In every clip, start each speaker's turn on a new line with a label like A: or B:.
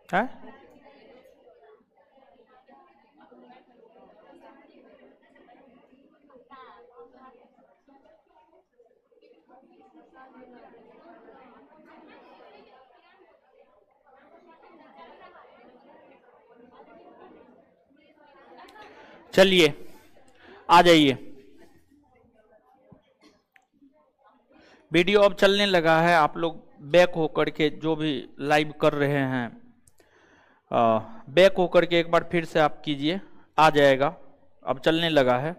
A: है। चलिए आ जाइए, वीडियो अब चलने लगा है। आप लोग बैक होकर के जो भी लाइव कर रहे हैं बैक होकर के एक बार फिर से आप कीजिए, आ जाएगा, अब चलने लगा है।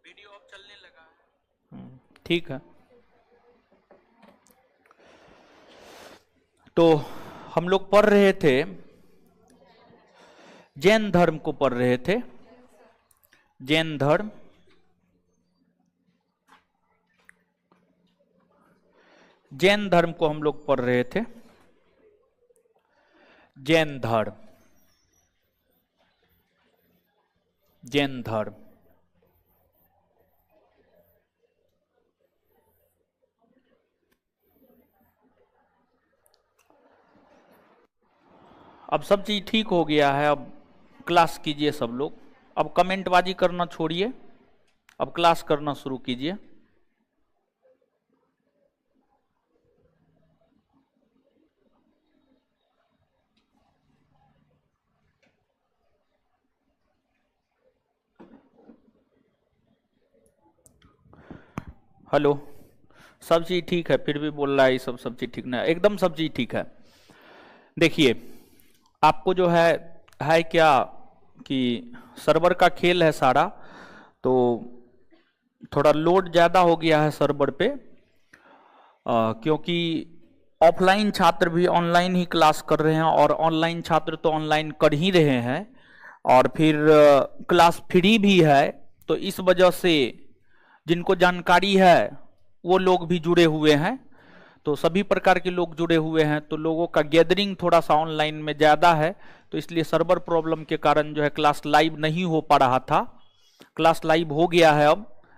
A: वीडियो अब चलने लगा है, ठीक है। तो हम लोग पढ़ रहे थे, जैन धर्म को पढ़ रहे थे, जैन धर्म, जैन धर्म को हम लोग पढ़ रहे थे, जैन धर्म, जैन धर्म। अब सब चीज ठीक हो गया है, अब क्लास कीजिए सब लोग। अब कमेंटबाजी करना छोड़िए, अब क्लास करना शुरू कीजिए। हेलो, सब चीज ठीक है, फिर भी बोल रहा है ये सब चीज ठीक नहीं है। एकदम सब चीज ठीक है। देखिए आपको जो है क्या कि सर्वर का खेल है सारा, तो थोड़ा लोड ज्यादा हो गया है सर्वर पे, क्योंकि ऑफलाइन छात्र भी ऑनलाइन ही क्लास कर रहे हैं और ऑनलाइन छात्र तो ऑनलाइन कर ही रहे हैं, और फिर क्लास फ्री भी है। तो इस वजह से जिनको जानकारी है वो लोग भी जुड़े हुए हैं, तो सभी प्रकार के लोग जुड़े हुए हैं, तो लोगों का गैदरिंग थोड़ा सा ऑनलाइन में ज़्यादा है, तो इसलिए सर्वर प्रॉब्लम के कारण जो है क्लास लाइव नहीं हो पा रहा था। क्लास लाइव हो गया है,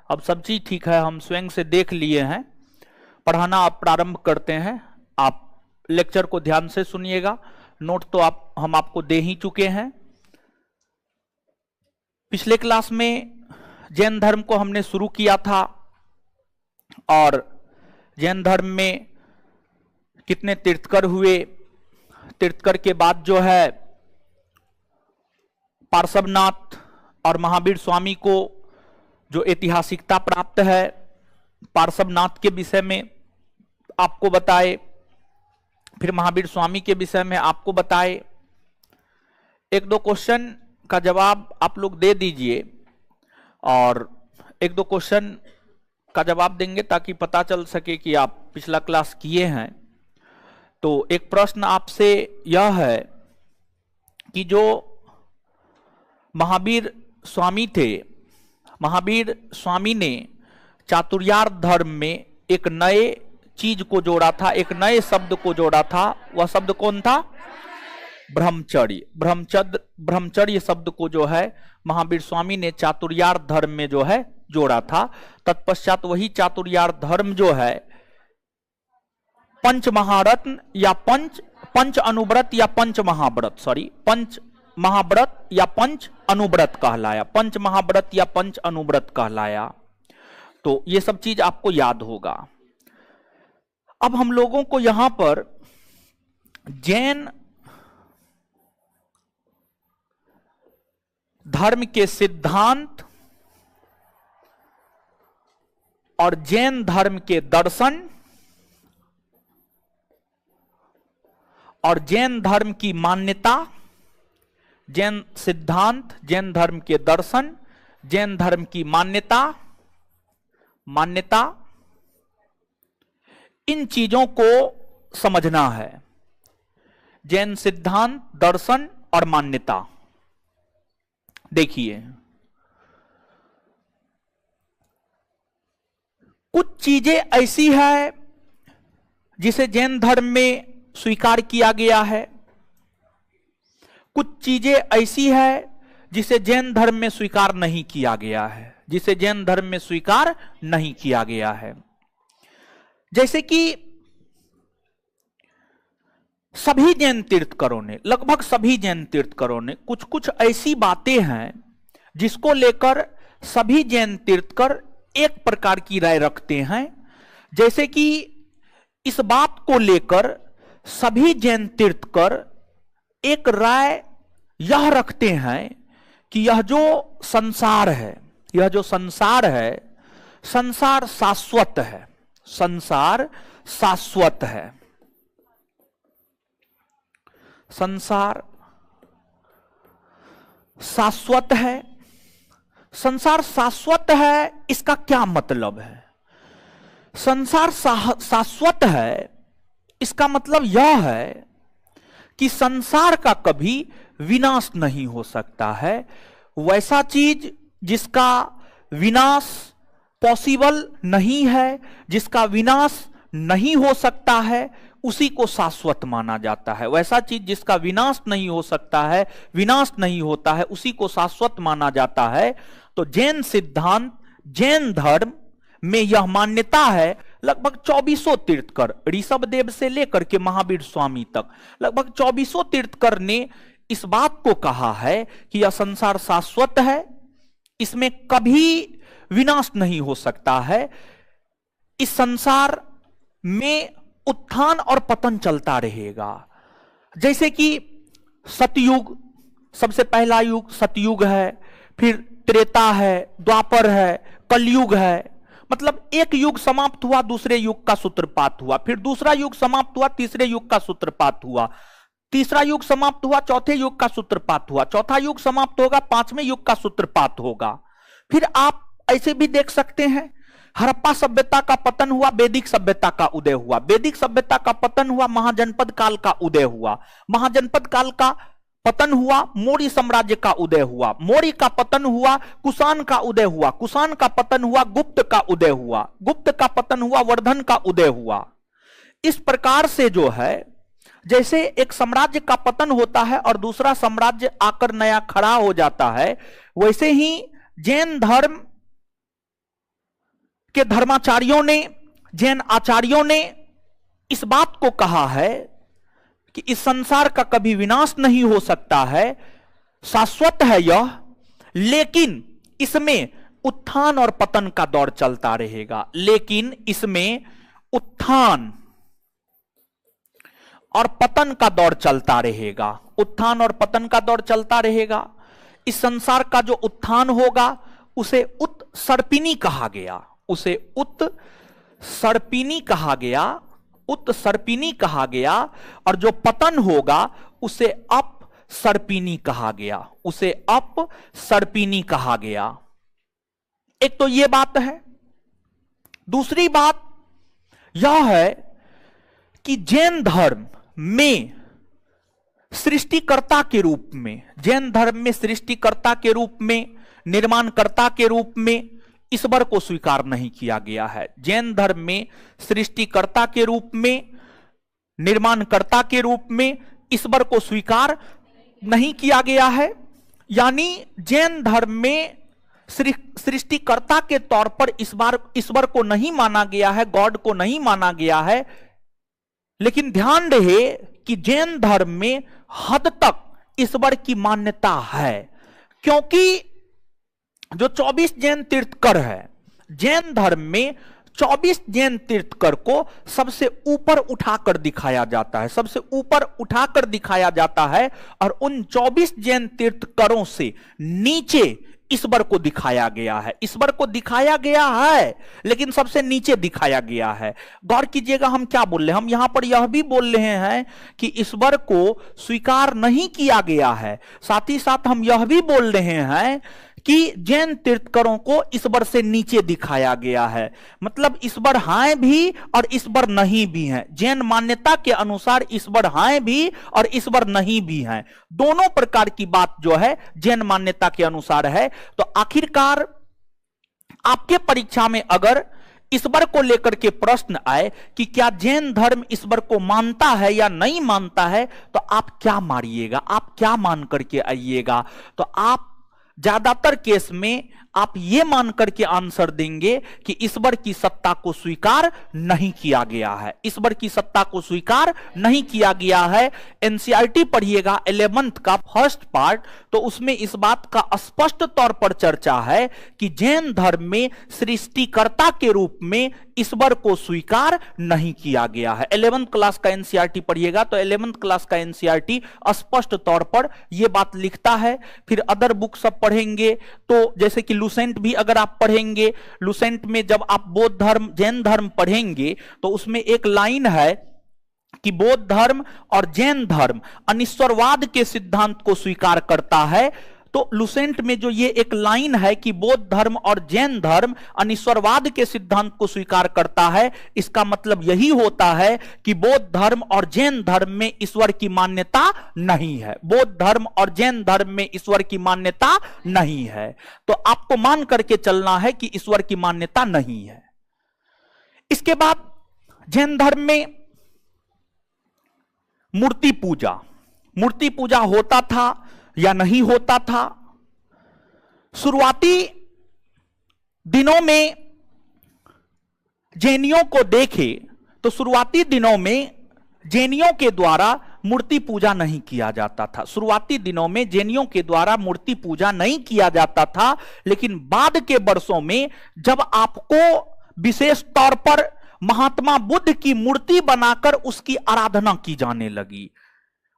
A: अब सब चीज़ ठीक है, हम स्वयं से देख लिए हैं। पढ़ाना आप प्रारंभ करते हैं, आप लेक्चर को ध्यान से सुनिएगा, नोट तो हम आपको दे ही चुके हैं। पिछले क्लास में जैन धर्म को हमने शुरू किया था, और जैन धर्म में कितने तीर्थकर हुए, तीर्थकर के बाद जो है पार्श्वनाथ और महावीर स्वामी को जो ऐतिहासिकता प्राप्त है, पार्श्वनाथ के विषय में आपको बताए, फिर महावीर स्वामी के विषय में आपको बताए। एक दो क्वेश्चन का जवाब आप लोग दे दीजिए, और एक दो क्वेश्चन का जवाब देंगे ताकि पता चल सके कि आप पिछला क्लास किए हैं। तो एक प्रश्न आपसे यह है कि जो महावीर स्वामी थे, महावीर स्वामी ने चातुर्यार्थ धर्म में एक नए चीज को जोड़ा था, एक नए शब्द को जोड़ा था। वह शब्द कौन था? ब्रह्मचर्य। ब्रह्मचर्य शब्द को जो है महावीर स्वामी ने चातुर्यार्थ धर्म में जो है जोड़ा था। तत्पश्चात वही चातुर्यार्थ धर्म जो है पंच महारत्न या पंच अनुव्रत या पंच महाव्रत, सॉरी पंच महाव्रत या पंच अनुव्रत कहलाया, पंच महाव्रत या पंच अनुव्रत कहलाया। तो ये सब चीज आपको याद होगा। अब हम लोगों को यहां पर जैन धर्म के सिद्धांत और जैन धर्म के दर्शन और जैन धर्म की मान्यता, जैन सिद्धांत, जैन धर्म के दर्शन, जैन धर्म की मान्यता, इन चीजों को समझना है। जैन सिद्धांत, दर्शन और मान्यता। देखिए कुछ चीजें ऐसी है जिसे जैन धर्म में स्वीकार किया गया है, कुछ चीजें ऐसी है जिसे जैन धर्म में स्वीकार नहीं किया गया है, जिसे जैन धर्म में स्वीकार नहीं किया गया है। जैसे कि सभी जैन तीर्थकरों ने, लगभग सभी जैन तीर्थकरों ने कुछ कुछ ऐसी बातें हैं जिसको लेकर सभी जैन तीर्थकर एक प्रकार की राय रखते हैं। जैसे कि इस बात को लेकर सभी जैन तीर्थकर एक राय यह रखते हैं कि यह जो संसार है, यह जो संसार है, संसार शाश्वत है, संसार शाश्वत है, संसार शाश्वत है। संसार शाश्वत है, इसका क्या मतलब है? संसार शाश्वत है, इसका मतलब यह है कि संसार का कभी विनाश नहीं हो सकता है। वैसा चीज जिसका विनाश पॉसिबल नहीं है, जिसका विनाश नहीं हो सकता है, उसी को शाश्वत माना जाता है। वैसा चीज जिसका विनाश नहीं हो सकता है, विनाश नहीं होता है, उसी को शाश्वत माना जाता है। तो जैन सिद्धांत, जैन धर्म में यह मान्यता है। लगभग 2400 तीर्थकर, ऋषभदेव से लेकर के महावीर स्वामी तक लगभग 2400 तीर्थकर ने इस बात को कहा है कि यह संसार शाश्वत है, इसमें कभी विनाश नहीं हो सकता है। इस संसार में उत्थान और पतन चलता रहेगा। जैसे कि सतयुग, सबसे पहला युग सतयुग है, फिर त्रेता है, द्वापर है, कलयुग है। मतलब एक युग समाप्त हुआ, दूसरे युग का सूत्रपात हुआ, फिर दूसरा युग समाप्त हुआ, तीसरे युग का सूत्रपात हुआ, तीसरा युग समाप्त हुआ, चौथे युग का सूत्रपात हुआ, चौथा युग समाप्त होगा, पांचवें युग का सूत्रपात होगा। फिर आप ऐसे भी देख सकते हैं, हड़प्पा सभ्यता का पतन हुआ, वैदिक सभ्यता का उदय हुआ, वैदिक सभ्यता का पतन हुआ, महाजनपद काल का उदय हुआ, महाजनपद काल का पतन हुआ, मौर्य साम्राज्य का उदय हुआ, मौर्य का पतन हुआ, कुषाण का उदय हुआ, कुषाण का पतन हुआ, गुप्त का उदय हुआ, गुप्त का पतन हुआ, वर्धन का उदय हुआ। इस प्रकार से जो है, जैसे एक साम्राज्य का पतन होता है और दूसरा साम्राज्य आकर नया खड़ा हो जाता है, वैसे ही जैन धर्म के धर्माचार्यों ने, जैन आचार्यों ने इस बात को कहा है कि इस संसार का कभी विनाश नहीं हो सकता है, शाश्वत है यह, लेकिन इसमें उत्थान और पतन का दौर चलता रहेगा। लेकिन इसमें उत्थान और पतन का दौर चलता रहेगा, उत्थान और पतन का दौर चलता रहेगा। इस संसार का जो उत्थान होगा उसे उत्सर्पिणी कहा गया, उसे उत्सर्पिणी कहा गया, उत्सर्पिणी कहा गया। और जो पतन होगा उसे अपसर्पिणी कहा गया, उसे अपसर्पिणी कहा गया। एक तो यह बात है। दूसरी बात यह है कि जैन धर्म में सृष्टिकर्ता के रूप में, जैन धर्म में सृष्टिकर्ता के रूप में, निर्माणकर्ता के रूप में ईश्वर को स्वीकार नहीं किया गया है। जैन धर्म में सृष्टिकर्ता के रूप में, निर्माणकर्ता के रूप में ईश्वर को स्वीकार नहीं किया गया है। यानी जैन धर्म में सृष्टिकर्ता के तौर पर ईश्वर को नहीं माना गया है, गॉड को नहीं माना गया है। लेकिन ध्यान रहे कि जैन धर्म में हद तक ईश्वर की मान्यता है, क्योंकि जो 24 जैन तीर्थकर है, जैन धर्म में 24 जैन तीर्थकर को सबसे ऊपर उठाकर दिखाया जाता है, सबसे ऊपर उठाकर दिखाया जाता है। और उन 24 जैन तीर्थकरों से नीचे ईश्वर को दिखाया गया है, ईश्वर को दिखाया गया है, लेकिन सबसे नीचे दिखाया गया है। गौर कीजिएगा हम क्या बोल रहे हैं, हम यहां पर यह भी बोल रहे हैं कि ईश्वर को स्वीकार नहीं किया गया है, साथ ही साथ हम यह भी बोल रहे हैं कि जैन तीर्थकरों को ईश्वर से नीचे दिखाया गया है। मतलब ईश्वर हैं भी और ईश्वर नहीं भी हैं। जैन मान्यता के अनुसार ईश्वर हैं भी और ईश्वर नहीं भी हैं। दोनों प्रकार की बात जो है जैन मान्यता के अनुसार है। तो आखिरकार आपके परीक्षा में अगर ईश्वर को लेकर के प्रश्न आए कि क्या जैन धर्म ईश्वर को मानता है या नहीं मानता है, तो आप क्या मारिएगा, आप क्या मान करके आइएगा? तो आप ज्यादातर केस में आप ये मान करके आंसर देंगे कि ईश्वर की सत्ता को स्वीकार नहीं किया गया है, ईश्वर की सत्ता को स्वीकार नहीं किया गया है। एनसीईआरटी पढ़िएगा 11th का फर्स्ट पार्ट, तो उसमें इस बात का स्पष्ट तौर पर चर्चा है कि जैन धर्म में सृष्टिकर्ता के रूप में ईश्वर को स्वीकार नहीं किया गया है। 11th क्लास का एनसीईआरटी पढ़िएगा तो 11th क्लास का एनसीईआरटी स्पष्ट तौर पर यह बात लिखता है। फिर अदर बुक सब पढ़ेंगे तो जैसे कि लुसेंट भी अगर आप पढ़ेंगे, लुसेंट में जब आप बौद्ध धर्म जैन धर्म पढ़ेंगे तो उसमें एक लाइन है कि बौद्ध धर्म और जैन धर्म अनिश्वरवाद के सिद्धांत को स्वीकार करता है। तो लुसेंट में जो ये एक लाइन है कि बौद्ध धर्म और जैन धर्म अनिश्वरवाद के सिद्धांत को स्वीकार करता है, इसका मतलब यही होता है कि बौद्ध धर्म और जैन धर्म में ईश्वर की मान्यता नहीं है, बौद्ध धर्म और जैन धर्म में ईश्वर की मान्यता नहीं है। तो आपको मान करके चलना है कि ईश्वर की मान्यता नहीं है। इसके बाद जैन धर्म में मूर्ति पूजा होता था या नहीं होता था? शुरुआती दिनों में जैनियों को देखे तो शुरुआती दिनों में जैनियों के द्वारा मूर्ति पूजा नहीं किया जाता था, शुरुआती दिनों में जैनियों के द्वारा मूर्ति पूजा नहीं किया जाता था। लेकिन बाद के वर्षों में जब आपको विशेष तौर पर महात्मा बुद्ध की मूर्ति बनाकर उसकी आराधना की जाने लगी,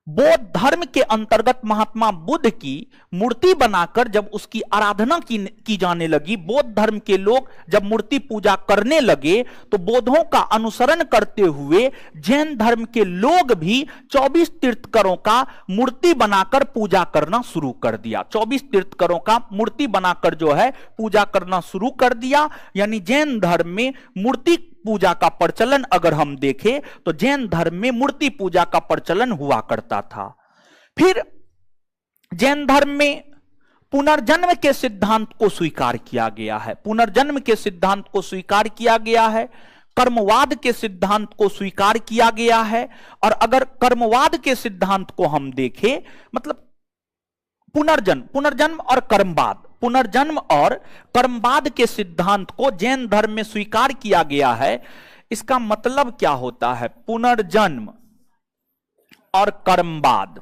A: बौद्ध धर्म के अंतर्गत महात्मा बुद्ध की मूर्ति बनाकर जब उसकी आराधना की जाने लगी, बौद्ध धर्म के लोग जब मूर्ति पूजा करने लगे तो बौद्धों का अनुसरण करते हुए जैन धर्म के लोग भी 24 तीर्थंकरों का मूर्ति बनाकर पूजा करना शुरू कर दिया। 24 तीर्थंकरों का मूर्ति बनाकर जो है पूजा करना शुरू कर दिया। यानी जैन धर्म में मूर्ति पूजा का प्रचलन अगर हम देखें तो जैन धर्म में मूर्ति पूजा का प्रचलन हुआ करता था। फिर जैन धर्म में पुनर्जन्म के सिद्धांत को स्वीकार किया गया है, पुनर्जन्म के सिद्धांत को स्वीकार किया गया है, कर्मवाद के सिद्धांत को स्वीकार किया गया है। और अगर कर्मवाद के सिद्धांत को हम देखें, मतलब पुनर्जन्म और कर्मवाद, पुनर्जन्म और कर्मवाद के सिद्धांत को जैन धर्म में स्वीकार किया गया है। इसका मतलब क्या होता है? पुनर्जन्म और कर्मवाद,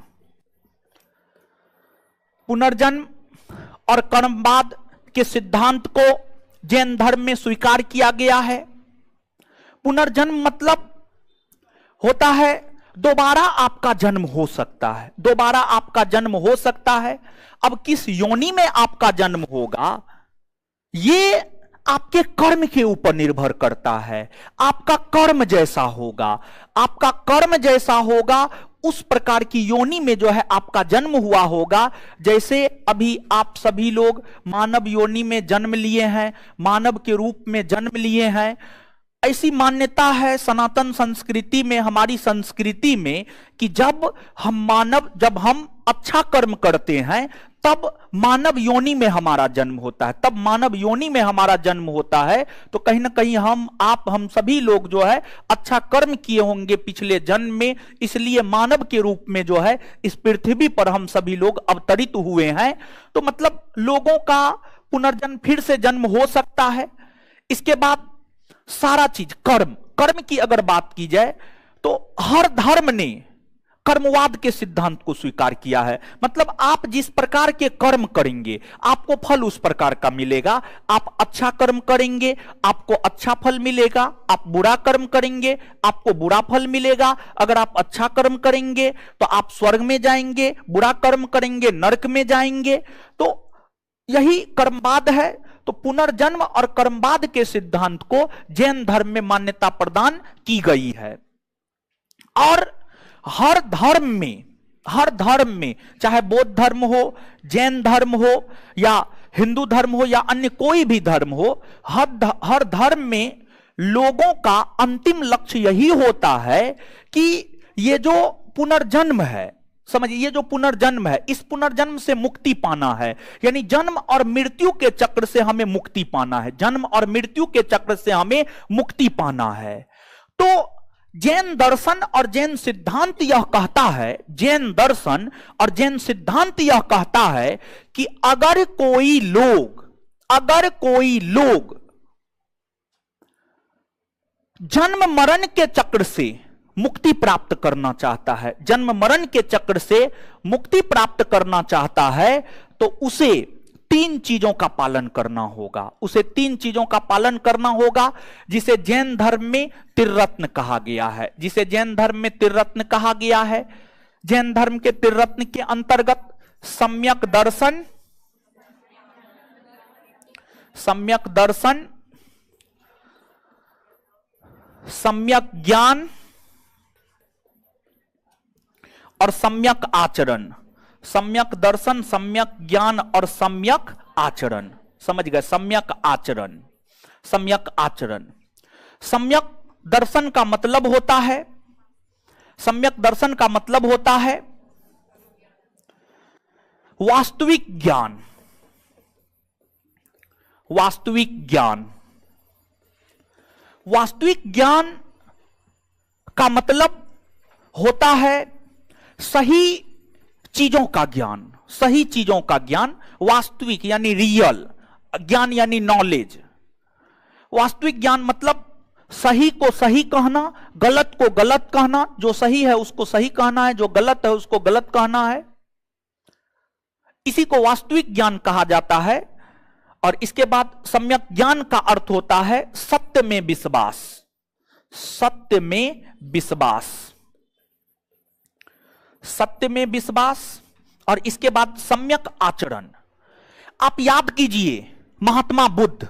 A: पुनर्जन्म और कर्मवाद के सिद्धांत को जैन धर्म में स्वीकार किया गया है। पुनर्जन्म मतलब होता है दोबारा आपका जन्म हो सकता है, दोबारा आपका जन्म हो सकता है। अब किस योनि में आपका जन्म होगा ये आपके कर्म के ऊपर निर्भर करता है। आपका कर्म जैसा होगा, आपका कर्म जैसा होगा उस प्रकार की योनि में जो है आपका जन्म हुआ होगा। जैसे अभी आप सभी लोग मानव योनि में जन्म लिए हैं, मानव के रूप में जन्म लिए हैं, ऐसी मान्यता है सनातन संस्कृति में, हमारी संस्कृति में, कि जब हम अच्छा कर्म करते हैं तब मानव योनि में हमारा जन्म होता है, तब मानव योनि में हमारा जन्म होता है। तो कहीं ना कहीं हम सभी लोग जो है अच्छा कर्म किए होंगे पिछले जन्म में, इसलिए मानव के रूप में जो है इस पृथ्वी पर हम सभी लोग अवतरित हुए हैं। तो मतलब लोगों का पुनर्जन्म, फिर से जन्म हो सकता है। इसके बाद सारा चीज कर्म की अगर बात की जाए तो हर धर्म ने कर्मवाद के सिद्धांत को स्वीकार किया है। मतलब आप जिस प्रकार के कर्म करेंगे आपको फल उस प्रकार का मिलेगा। आप अच्छा कर्म करेंगे आपको अच्छा फल मिलेगा, आप बुरा कर्म करेंगे आपको बुरा फल मिलेगा। अगर आप अच्छा कर्म करेंगे तो आप स्वर्ग में जाएंगे, बुरा कर्म करेंगे नरक में जाएंगे। तो यही कर्मवाद है। तो पुनर्जन्म और कर्मवाद के सिद्धांत को जैन धर्म में मान्यता प्रदान की गई है। और हर धर्म में चाहे बौद्ध धर्म हो, जैन धर्म हो या हिंदू धर्म हो या अन्य कोई भी धर्म हो, हर धर्म में लोगों का अंतिम लक्ष्य यही होता है कि ये जो पुनर्जन्म है समझिए, ये जो पुनर्जन्म है, इस पुनर्जन्म से मुक्ति पाना है, यानी जन्म और मृत्यु के चक्र से हमें मुक्ति पाना है, जन्म और मृत्यु के चक्र से हमें मुक्ति पाना है। तो जैन दर्शन और जैन सिद्धांत यह कहता है, जैन दर्शन और जैन सिद्धांत यह कहता है कि अगर कोई लोग जन्म मरण के चक्र से मुक्ति प्राप्त करना चाहता है, जन्म मरण के चक्र से मुक्ति प्राप्त करना चाहता है, तो उसे 3 चीजों का पालन करना होगा, उसे 3 चीजों का पालन करना होगा, जिसे जैन धर्म में त्रिरत्न कहा गया है, जिसे जैन धर्म में त्रिरत्न कहा गया है। जैन धर्म के त्रिरत्न के अंतर्गत सम्यक दर्शन, सम्यक ज्ञान और सम्यक आचरण, सम्यक दर्शन, सम्यक ज्ञान और सम्यक आचरण, समझ गए? सम्यक आचरण, सम्यक आचरण। सम्यक दर्शन का मतलब होता है, सम्यक दर्शन का मतलब होता है वास्तविक ज्ञान, वास्तविक ज्ञान। वास्तविक ज्ञान का मतलब होता है सही चीजों का ज्ञान, सही चीजों का ज्ञान, वास्तविक यानी रियल, ज्ञान यानी नॉलेज। वास्तविक ज्ञान मतलब सही को सही कहना, गलत को गलत कहना, जो सही है उसको सही कहना है, जो गलत है उसको गलत कहना है, इसी को वास्तविक ज्ञान कहा जाता है। और इसके बाद सम्यक ज्ञान का अर्थ होता है सत्य में विश्वास, सत्य में विश्वास, सत्य में विश्वास। और इसके बाद सम्यक आचरण। आप याद कीजिए महात्मा बुद्ध,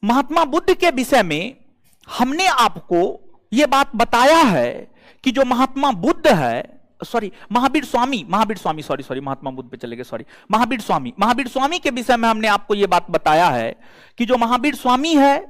A: महात्मा बुद्ध के विषय में हमने आपको यह बात बताया है कि जो महात्मा बुद्ध है, महावीर स्वामी, महात्मा बुद्ध पे चले गए, महावीर स्वामी के विषय में हमने आपको यह बात बताया है कि जो महावीर स्वामी है,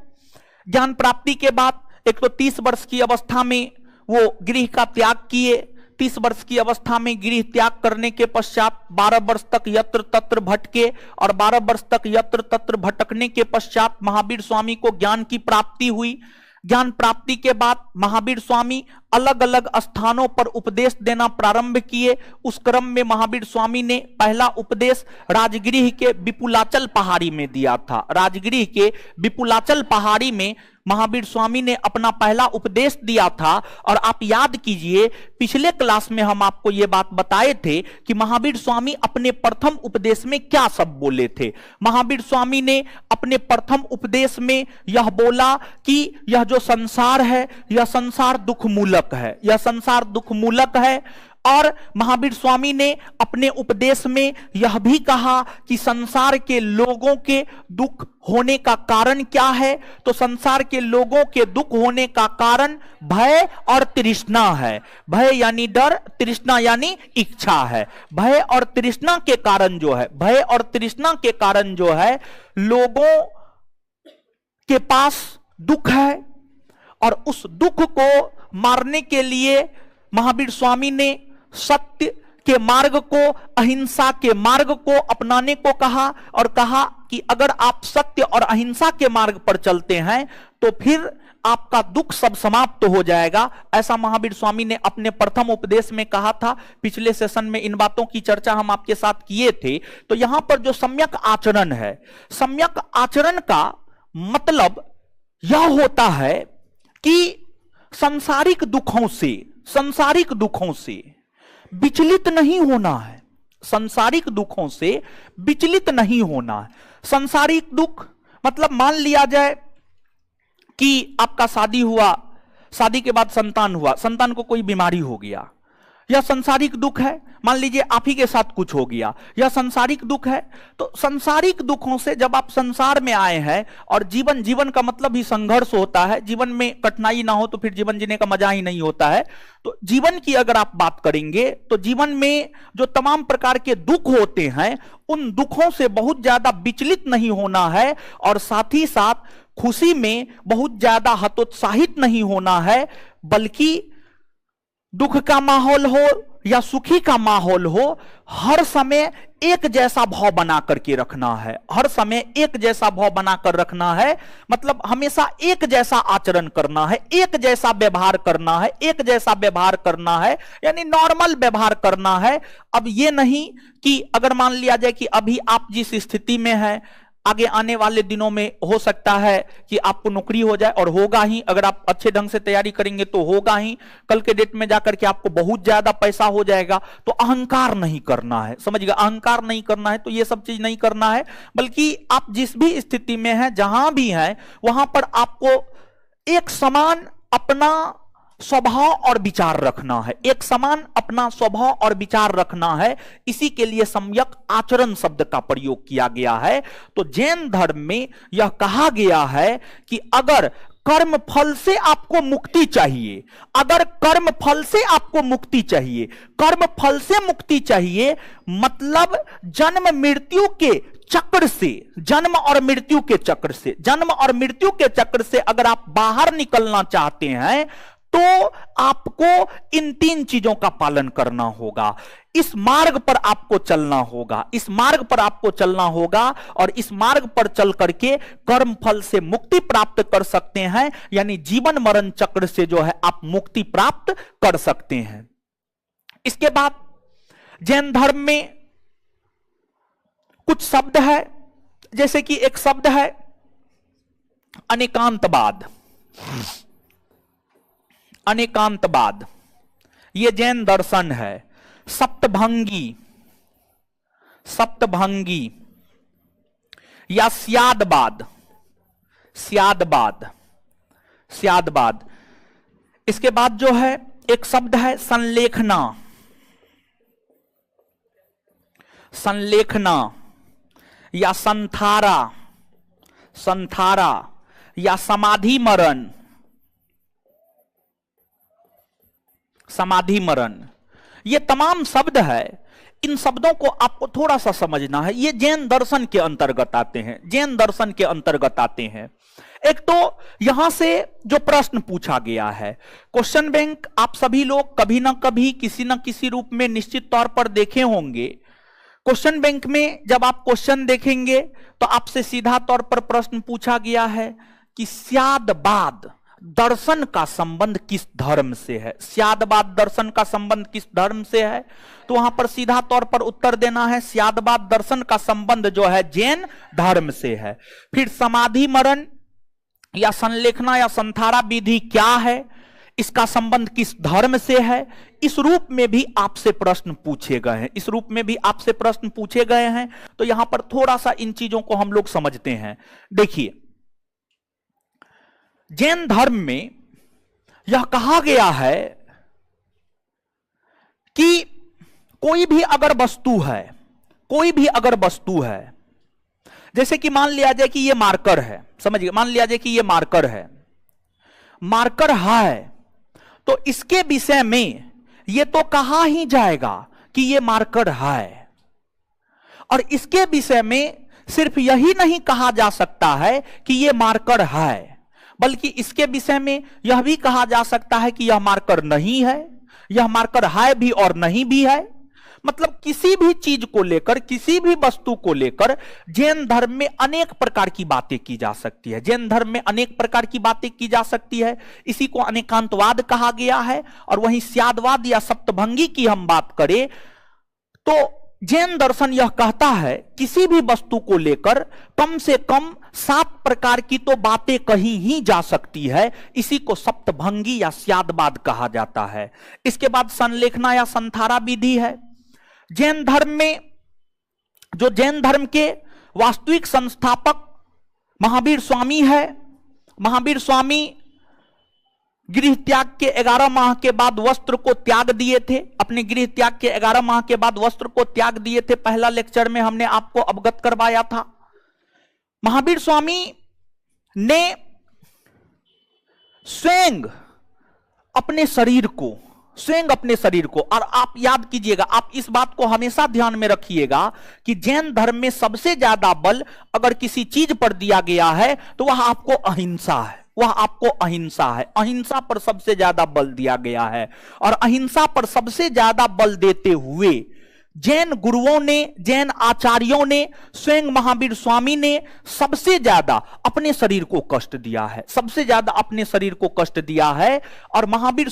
A: ज्ञान प्राप्ति के बाद एक तो 30 वर्ष की अवस्था में वो गृह का त्याग किए, 30 वर्ष की अवस्था में गृह त्याग करने के पश्चात 12 वर्ष तक यत्र तत्र भटके, और 12 वर्ष तक यत्र तत्र भटकने के पश्चात महावीर स्वामी को ज्ञान की प्राप्ति हुई। ज्ञान प्राप्ति के बाद महावीर स्वामी अलग अलग स्थानों पर उपदेश देना प्रारंभ किए। उस क्रम में महावीर स्वामी ने पहला उपदेश राजगृह के विपुलाचल पहाड़ी में दिया था। राजगृह के विपुलाचल पहाड़ी में महावीर स्वामी ने अपना पहला उपदेश दिया था। और आप याद कीजिए पिछले क्लास में हम आपको यह बात बताए थे कि महावीर स्वामी अपने प्रथम उपदेश में क्या सब बोले थे। महावीर स्वामी ने अपने प्रथम उपदेश में यह बोला कि यह जो संसार है, यह संसार दुख मूलक है, यह संसार दुख मूलक है। और महावीर स्वामी ने अपने उपदेश में यह भी कहा कि संसार के लोगों के दुख होने का कारण क्या है। तो संसार के लोगों के दुख होने का कारण भय और तृष्णा है। भय यानी डर, तृष्णा यानी इच्छा है। भय और तृष्णा के कारण जो है, भय और तृष्णा के कारण जो है लोगों के पास दुख है। और उस दुख को मारने के लिए महावीर स्वामी ने सत्य के मार्ग को, अहिंसा के मार्ग को अपनाने को कहा। और कहा कि अगर आप सत्य और अहिंसा के मार्ग पर चलते हैं तो फिर आपका दुख सब समाप्त हो जाएगा। ऐसा महावीर स्वामी ने अपने प्रथम उपदेश में कहा था। पिछले सेशन में इन बातों की चर्चा हम आपके साथ किए थे। तो यहां पर जो सम्यक आचरण है, सम्यक आचरण का मतलब यह होता है कि सांसारिक दुखों से विचलित नहीं होना है। सांसारिक दुखों से विचलित नहीं होना है। सांसारिक दुख मतलब मान लिया जाए कि आपका शादी हुआ, शादी के बाद संतान हुआ, संतान को कोई बीमारी हो गया, यह सांसारिक दुख है। मान लीजिए आप ही के साथ कुछ हो गया, यह सांसारिक दुख है। तो सांसारिक दुखों से जब आप संसार में आए हैं, और जीवन का मतलब ही संघर्ष होता है, जीवन में कठिनाई ना हो तो फिर जीवन जीने का मजा ही नहीं होता है। तो जीवन की अगर आप बात करेंगे तो जीवन में जो तमाम प्रकार के दुख होते हैं, उन दुखों से बहुत ज्यादा विचलित नहीं होना है। और साथ ही साथ खुशी में बहुत ज्यादा हतोत्साहित नहीं होना है, बल्कि दुख का माहौल हो या सुखी का माहौल हो, हर समय एक जैसा भाव बना करके रखना है, हर समय एक जैसा भाव बनाकर रखना है। मतलब हमेशा एक जैसा आचरण करना है, एक जैसा व्यवहार करना है, एक जैसा व्यवहार करना है, यानी नॉर्मल व्यवहार करना है। अब ये नहीं कि अगर मान लिया जाए कि अभी आप जिस स्थिति में हैं, आगे आने वाले दिनों में हो सकता है कि आपको नौकरी हो जाए, और होगा ही, अगर आप अच्छे ढंग से तैयारी करेंगे तो होगा ही, कल के डेट में जाकर के आपको बहुत ज्यादा पैसा हो जाएगा। तो अहंकार नहीं करना है, समझिएगा, अहंकार नहीं करना है। तो ये सब चीज नहीं करना है, बल्कि आप जिस भी स्थिति में हैं, जहां भी हैं, वहां पर आपको एक समान अपना स्वभाव और विचार रखना है, एक समान अपना स्वभाव और विचार रखना है। इसी के लिए सम्यक आचरण शब्द का प्रयोग किया गया है। तो जैन धर्म में यह कहा गया है कि अगर कर्म फल से आपको मुक्ति चाहिए, अगर कर्म फल से आपको मुक्ति चाहिए, कर्म फल से मुक्ति चाहिए, मतलब जन्म मृत्यु के चक्र से, जन्म और मृत्यु के चक्र से, जन्म और मृत्यु के चक्र से अगर आप बाहर निकलना चाहते हैं, तो आपको इन 3 चीजों का पालन करना होगा। इस मार्ग पर आपको चलना होगा, इस मार्ग पर आपको चलना होगा, और इस मार्ग पर चल करके कर्म फल से मुक्ति प्राप्त कर सकते हैं। यानी जीवन मरण चक्र से जो है आप मुक्ति प्राप्त कर सकते हैं। इसके बाद जैन धर्म में कुछ शब्द है, जैसे कि एक शब्द है अनेकांतवाद। अनेकांतवाद ये जैन दर्शन है। सप्तभंगी, सप्तभंगी या स्यादवाद, स्यादवाद, स्यादवाद। इसके बाद जो है एक शब्द है संलेखना, संलेखना या संथारा, संथारा या समाधि मरण, समाधि मरण। ये तमाम शब्द है, इन शब्दों को आपको थोड़ा सा समझना है। ये जैन दर्शन के अंतर्गत आते हैं, जैन दर्शन के अंतर्गत आते हैं। एक तो यहां से जो प्रश्न पूछा गया है, क्वेश्चन बैंक आप सभी लोग कभी ना कभी किसी ना किसी रूप में निश्चित तौर पर देखे होंगे। क्वेश्चन बैंक में जब आप क्वेश्चन देखेंगे तो आपसे सीधा तौर पर प्रश्न पूछा गया है कि स्यादवाद दर्शन का संबंध किस धर्म से है, स्यादवाद दर्शन का संबंध किस धर्म से है। तो वहां पर सीधा तौर पर उत्तर देना है स्यादवाद दर्शन का संबंध जो है जैन धर्म से है। फिर समाधि मरण या संलेखना या संथारा विधि क्या है, इसका संबंध किस धर्म से है, इस रूप में भी आपसे प्रश्न पूछे गए हैं, इस रूप में भी आपसे प्रश्न पूछे गए हैं। तो यहां पर थोड़ा सा इन चीजों को हम लोग समझते हैं। देखिए, जैन धर्म में यह कहा गया है कि कोई भी अगर वस्तु है, कोई भी अगर वस्तु है, जैसे कि मान लिया जाए कि यह मार्कर है, समझिए, मान लिया जाए कि यह मार्कर है, मार्कर है, तो इसके विषय में यह तो कहा ही जाएगा कि यह मार्कर है, और इसके विषय में सिर्फ यही नहीं कहा जा सकता है कि यह मार्कर है, बल्कि इसके विषय में यह भी कहा जा सकता है कि यह मार्कर नहीं है, यह मार्कर है भी और नहीं भी है। मतलब किसी भी चीज को लेकर, किसी भी वस्तु को लेकर जैन धर्म में अनेक प्रकार की बातें की जा सकती है, जैन धर्म में अनेक प्रकार की बातें की जा सकती है। इसी को अनेकांतवाद कहा गया है। और वहीं स्यादवाद या सप्तभंगी की हम बात करें तो जैन दर्शन यह कहता है किसी भी वस्तु को लेकर कम से कम 7 प्रकार की तो बातें कही ही जा सकती है। इसी को सप्तभंगी या स्यादवाद कहा जाता है। इसके बाद संलेखना या संथारा विधि है। जैन धर्म में जो जैन धर्म के वास्तविक संस्थापक महावीर स्वामी है, महावीर स्वामी गृह त्याग के 11 माह के बाद वस्त्र को त्याग दिए थे, अपने गृह त्याग के 11 माह के बाद वस्त्र को त्याग दिए थे। पहला लेक्चर में हमने आपको अवगत करवाया था। महावीर स्वामी ने स्वयं अपने शरीर को, स्वयं अपने शरीर को, और आप याद कीजिएगा, आप इस बात को हमेशा ध्यान में रखिएगा कि जैन धर्म में सबसे ज्यादा बल अगर किसी चीज पर दिया गया है तो वह आपको अहिंसा है। वह आपको अहिंसा है। अहिंसा पर सबसे ज्यादा बल दिया गया है और अहिंसा पर सबसे ज्यादा बल देते हुए जैन गुरुओं ने, जैन आचार्यों ने, स्वयं महावीर स्वामी ने सबसे ज्यादा अपने शरीर को कष्ट दिया है, सबसे ज्यादा अपने शरीर को कष्ट दिया है। और महावीर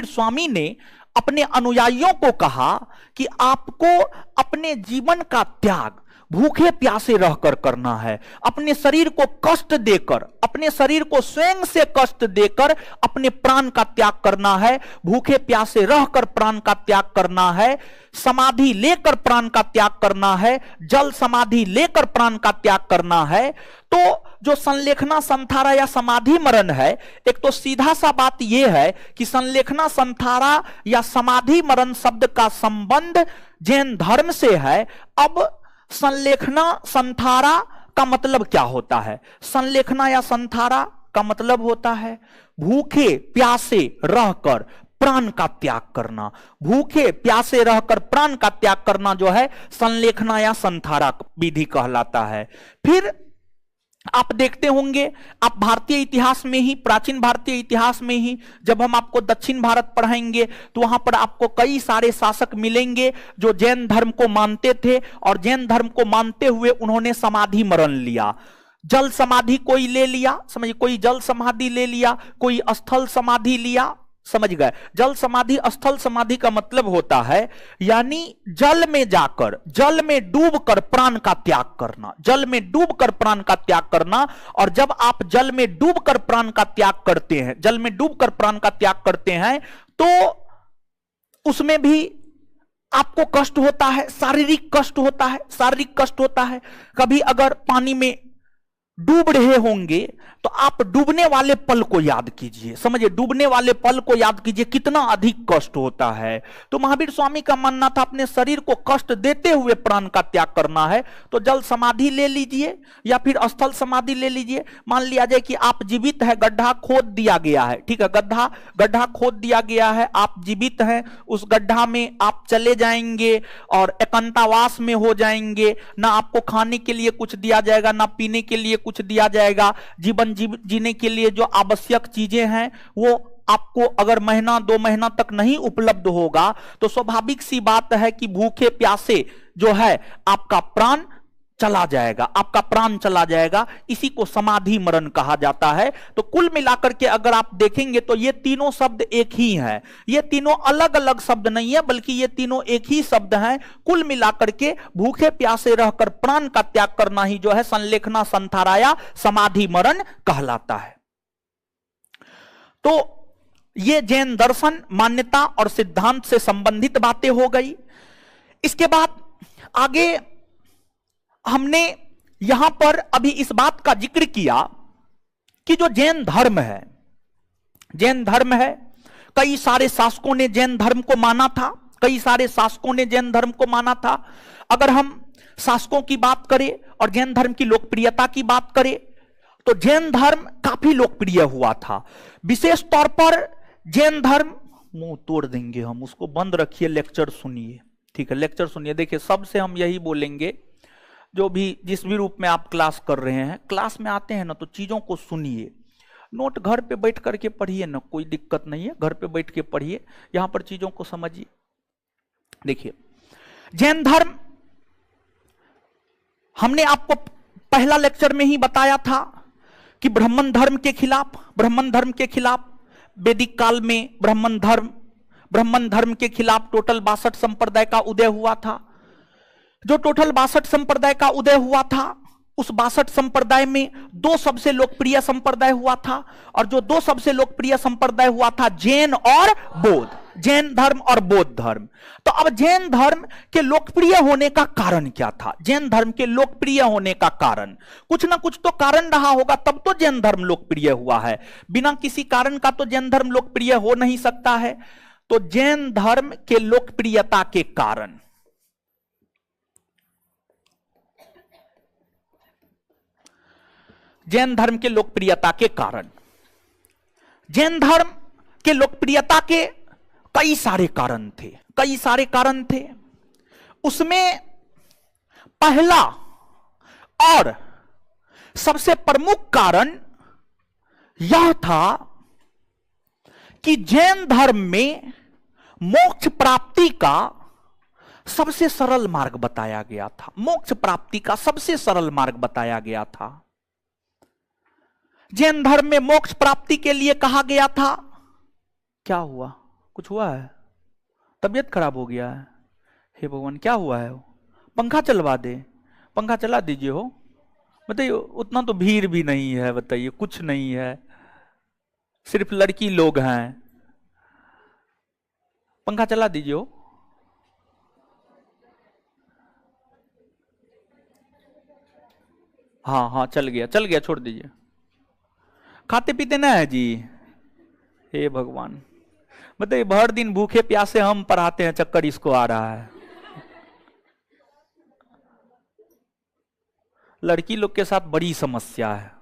A: स्वामी ने अपने अनुयायियों को कहा कि आपको अपने जीवन का त्याग भूखे प्यासे रहकर करना है, अपने शरीर को कष्ट देकर, अपने शरीर को स्वयं से कष्ट देकर अपने प्राण का त्याग करना है, भूखे प्यासे रहकर प्राण का त्याग करना है, समाधि लेकर प्राण का त्याग करना है, जल समाधि लेकर प्राण का त्याग करना है। तो जो संलेखना संथारा या समाधि मरण है, एक तो सीधा सा बात यह है कि संलेखना संथारा या समाधि मरण शब्द का संबंध जैन धर्म से है। अब संलेखना संथारा का मतलब क्या होता है? संलेखना या संथारा का मतलब होता है भूखे प्यासे रहकर प्राण का त्याग करना। भूखे प्यासे रहकर प्राण का त्याग करना जो है संलेखना या संथारा विधि कहलाता है। फिर आप देखते होंगे, आप भारतीय इतिहास में ही, प्राचीन भारतीय इतिहास में ही जब हम आपको दक्षिण भारत पढ़ाएंगे तो वहां पर आपको कई सारे शासक मिलेंगे जो जैन धर्म को मानते थे और जैन धर्म को मानते हुए उन्होंने समाधि मरण लिया। जल समाधि कोई ले लिया, समझिए, कोई जल समाधि ले लिया, कोई स्थल समाधि लिया, समझ गए। जल समाधि, स्थल समाधि का मतलब होता है यानी जल में जाकर, जल में डूबकर प्राण का त्याग करना, जल में डूबकर प्राण का त्याग करना। और जब आप जल में डूबकर प्राण का त्याग करते हैं, जल में डूबकर प्राण का त्याग करते हैं तो उसमें भी आपको कष्ट होता है, शारीरिक कष्ट होता है, शारीरिक कष्ट होता है। कभी अगर पानी में डूब रहे होंगे तो आप डूबने वाले पल को याद कीजिए, समझिए, डूबने वाले पल को याद कीजिए, कितना अधिक कष्ट होता है। तो महावीर स्वामी का मानना था अपने शरीर को कष्ट देते हुए प्राण का त्याग करना है। तो जल समाधि ले लीजिए या फिर स्थल समाधि ले लीजिए। मान लिया जाए कि आप जीवित है, गड्ढा खोद दिया गया है, ठीक है, गड्ढा खोद दिया गया है, आप जीवित हैं, उस गड्ढा में आप चले जाएंगे और एकांतवास में हो जाएंगे, ना आपको खाने के लिए कुछ दिया जाएगा, ना पीने के लिए कुछ दिया जाएगा। जीवन जीने के लिए जो आवश्यक चीजें हैं वो आपको अगर महीना 2 महीना तक नहीं उपलब्ध होगा तो स्वाभाविक सी बात है कि भूखे प्यासे जो है आपका प्राण चला जाएगा, आपका प्राण चला जाएगा। इसी को समाधि मरण कहा जाता है। तो कुल मिलाकर के अगर आप देखेंगे तो ये तीनों शब्द एक ही हैं, ये तीनों अलग अलग शब्द नहीं है बल्कि ये तीनों एक ही शब्द हैं। कुल मिलाकर के भूखे प्यासे रहकर प्राण का त्याग करना ही जो है संलेखना संथारा या समाधि मरण कहलाता है। तो ये जैन दर्शन, मान्यता और सिद्धांत से संबंधित बातें हो गई। इसके बाद आगे हमने यहां पर अभी इस बात का जिक्र किया कि जो जैन धर्म है, जैन धर्म है, कई सारे शासकों ने जैन धर्म को माना था, कई सारे शासकों ने जैन धर्म को माना था। अगर हम शासकों की बात करें और जैन धर्म की लोकप्रियता की बात करें तो जैन धर्म काफी लोकप्रिय हुआ था। विशेष तौर पर जैन धर्म, मुंह तोड़ देंगे हम, उसको बंद रखिए, लेक्चर सुनिए, ठीक है, लेक्चर सुनिए। देखिए, सबसे हम यही बोलेंगे, जो भी जिस भी रूप में आप क्लास कर रहे हैं, क्लास में आते हैं ना तो चीजों को सुनिए, नोट घर पे बैठ करके पढ़िए ना, कोई दिक्कत नहीं है, घर पे बैठ के पढ़िए, यहां पर चीजों को समझिए। देखिए, जैन धर्म हमने आपको पहला लेक्चर में ही बताया था कि ब्राह्मण धर्म के खिलाफ वैदिक काल में ब्राह्मण धर्म के खिलाफ टोटल 62 संप्रदाय का उदय हुआ था। जो टोटल 62 संप्रदाय का उदय हुआ था, उस 62 संप्रदाय में 2 सबसे लोकप्रिय संप्रदाय हुआ था, और जो 2 सबसे लोकप्रिय संप्रदाय हुआ था जैन और बौद्ध, जैन धर्म और बौद्ध धर्म। तो अब जैन धर्म के लोकप्रिय होने का कारण क्या था? जैन धर्म के लोकप्रिय होने का कारण कुछ ना कुछ तो कारण रहा होगा, तब तो जैन धर्म लोकप्रिय हुआ है। बिना किसी कारण का तो जैन धर्म लोकप्रिय हो नहीं सकता है। तो जैन धर्म के लोकप्रियता के कारण, जैन धर्म के लोकप्रियता के कारण, जैन धर्म के लोकप्रियता के कई सारे कारण थे। उसमें पहला और सबसे प्रमुख कारण यह था कि जैन धर्म में मोक्ष प्राप्ति का सबसे सरल मार्ग बताया गया था। मोक्ष प्राप्ति का सबसे सरल मार्ग बताया गया था। जैन धर्म में मोक्ष प्राप्ति के लिए कहा गया था। क्या हुआ? कुछ हुआ है? तबीयत खराब हो गया है? हे भगवान, क्या हुआ है? पंखा चलवा दे, पंखा चला दीजिए। हो बताइए, उतना तो भीड़ भी नहीं है, बताइए, कुछ नहीं है, सिर्फ लड़की लोग हैं। पंखा चला दीजिए। हो हाँ हाँ, चल गया चल गया, छोड़ दीजिए। खाते पीते ना है जी? हे भगवान, बताइए, भर दिन भूखे प्यासे हम पढ़ाते हैं, चक्कर इसको आ रहा है। लड़की लोग के साथ बड़ी समस्या है,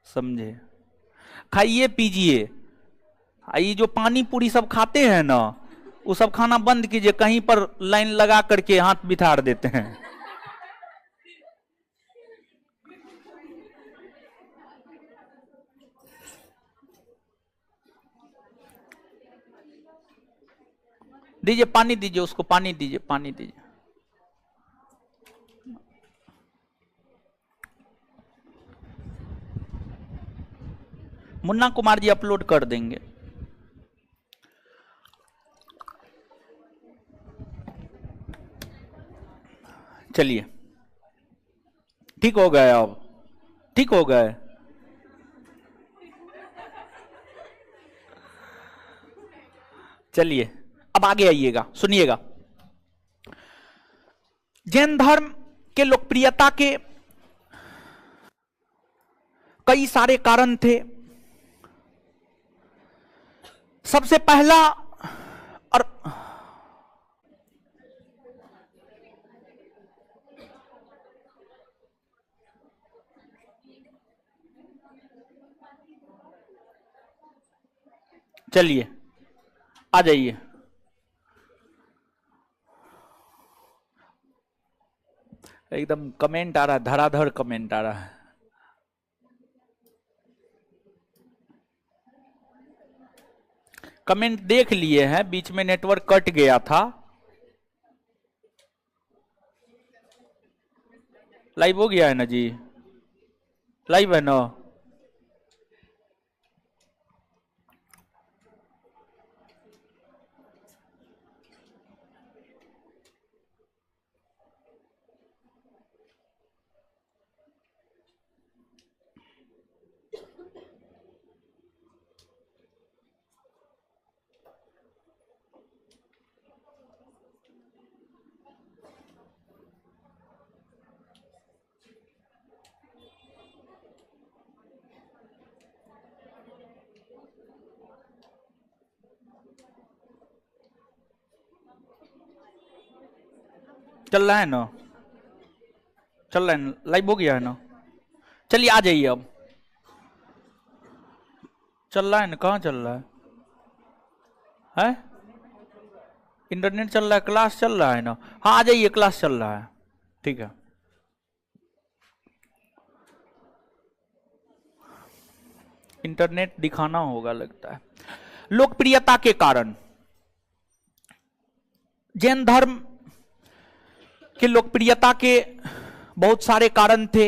A: समझे? खाइए पीजिए, ये जो पानी पूरी सब खाते हैं ना, वो सब खाना बंद कीजिए। कहीं पर लाइन लगा करके हाथ बिठार देते हैं। दीजिए पानी, दीजिए उसको पानी, दीजिए पानी, दीजिए। मुन्ना कुमार जी अपलोड कर देंगे। चलिए, ठीक हो गए, अब ठीक हो गए। चलिए, अब आगे आइएगा, सुनिएगा। जैन धर्म के लोकप्रियता के कई सारे कारण थे। सबसे पहला और चलिए आ जाइए। एकदम कमेंट आ रहा है, धड़ाधड़ कमेंट आ रहा है। कमेंट देख लिए हैं, बीच में नेटवर्क कट गया था। लाइव हो गया है ना जी? लाइव है ना? चल रहा है ना? चल रहा है ना? लाइव हो गया है ना? चलिए आ जाइए अब। चल रहा है ना? कहाँ चल रहा है? है? इंटरनेट चल रहा है, क्लास चल रहा है ना? हाँ आ जाइए, क्लास चल रहा है, ठीक है। इंटरनेट दिखाना होगा लगता है। लोकप्रियता के कारण, जैन धर्म के लोकप्रियता के बहुत सारे कारण थे।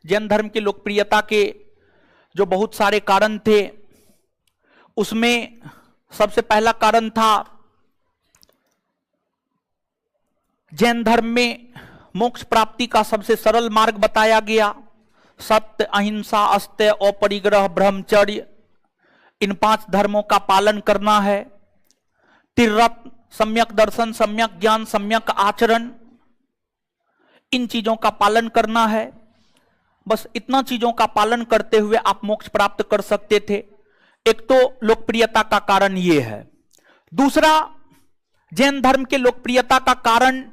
A: जैन धर्म की लोकप्रियता के जो बहुत सारे कारण थे, उसमें सबसे पहला कारण था, जैन धर्म में मोक्ष प्राप्ति का सबसे सरल मार्ग बताया गया। सत्य, अहिंसा, अस्त्य, अपरिग्रह, ब्रह्मचर्य, इन 5 धर्मों का पालन करना है। त्रिरत्न, सम्यक दर्शन, सम्यक ज्ञान, सम्यक आचरण, इन चीजों का पालन करना है। बस इतना चीजों का पालन करते हुए आप मोक्ष प्राप्त कर सकते थे। एक तो लोकप्रियता का कारण यह है। दूसरा, जैन धर्म के लोकप्रियता का कारण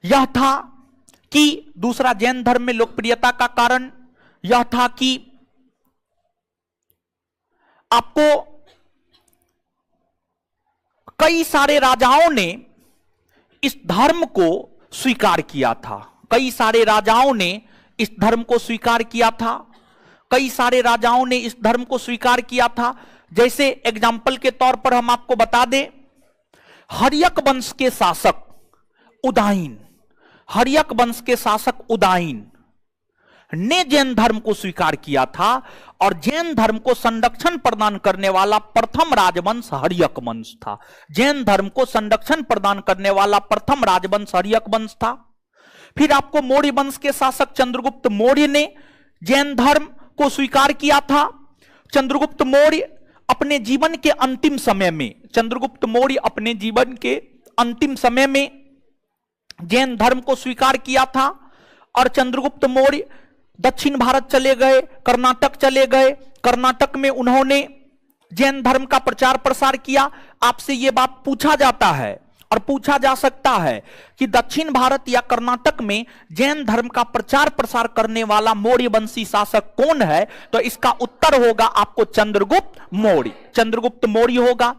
A: यह था कि दूसरा जैन धर्म में लोकप्रियता का कारण यह था कि आपको कई सारे राजाओं ने इस धर्म को स्वीकार किया था। कई सारे राजाओं ने इस धर्म को स्वीकार किया था। कई सारे राजाओं ने इस धर्म को स्वीकार किया था। जैसे एग्जाम्पल के तौर पर हम आपको बता दें, हर्यक वंश के शासक उदायन, हर्यक वंश के शासक उदायन ने जैन धर्म को स्वीकार किया था और जैन धर्म को संरक्षण प्रदान करने वाला प्रथम राजवंश हर्यक वंश था। जैन धर्म को संरक्षण प्रदान करने वाला प्रथम राजवंश हर्यक वंश था। फिर आपको मौर्य वंश के शासक चंद्रगुप्त मौर्य ने जैन धर्म को स्वीकार किया था। चंद्रगुप्त मौर्य अपने जीवन के अंतिम समय में, चंद्रगुप्त मौर्य अपने जीवन के अंतिम समय में जैन धर्म को स्वीकार किया था और चंद्रगुप्त मौर्य दक्षिण भारत चले गए, कर्नाटक चले गए। कर्नाटक में उन्होंने जैन धर्म का प्रचार प्रसार किया। आपसे यह बात पूछा जाता है और पूछा जा सकता है कि दक्षिण भारत या कर्नाटक में जैन धर्म का प्रचार प्रसार करने वाला मौर्य वंशी शासक कौन है, तो इसका उत्तर होगा आपको चंद्रगुप्त मौर्य। चंद्रगुप्त मौर्य होगा।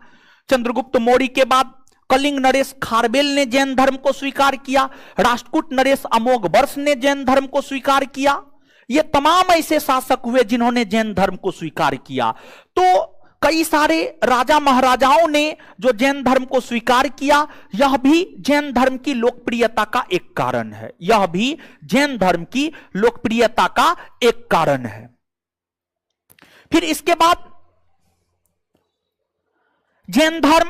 A: चंद्रगुप्त मौर्य के बाद कलिंग नरेश खारवेल ने जैन धर्म को स्वीकार किया। राष्ट्रकूट नरेश अमोघ वर्ष ने जैन धर्म को स्वीकार किया। ये तमाम ऐसे शासक हुए जिन्होंने जैन धर्म को स्वीकार किया। तो कई सारे राजा महाराजाओं ने जो जैन धर्म को स्वीकार किया, यह भी जैन धर्म की लोकप्रियता का एक कारण है। यह भी जैन धर्म की लोकप्रियता का एक कारण है। फिर इसके बाद जैन धर्म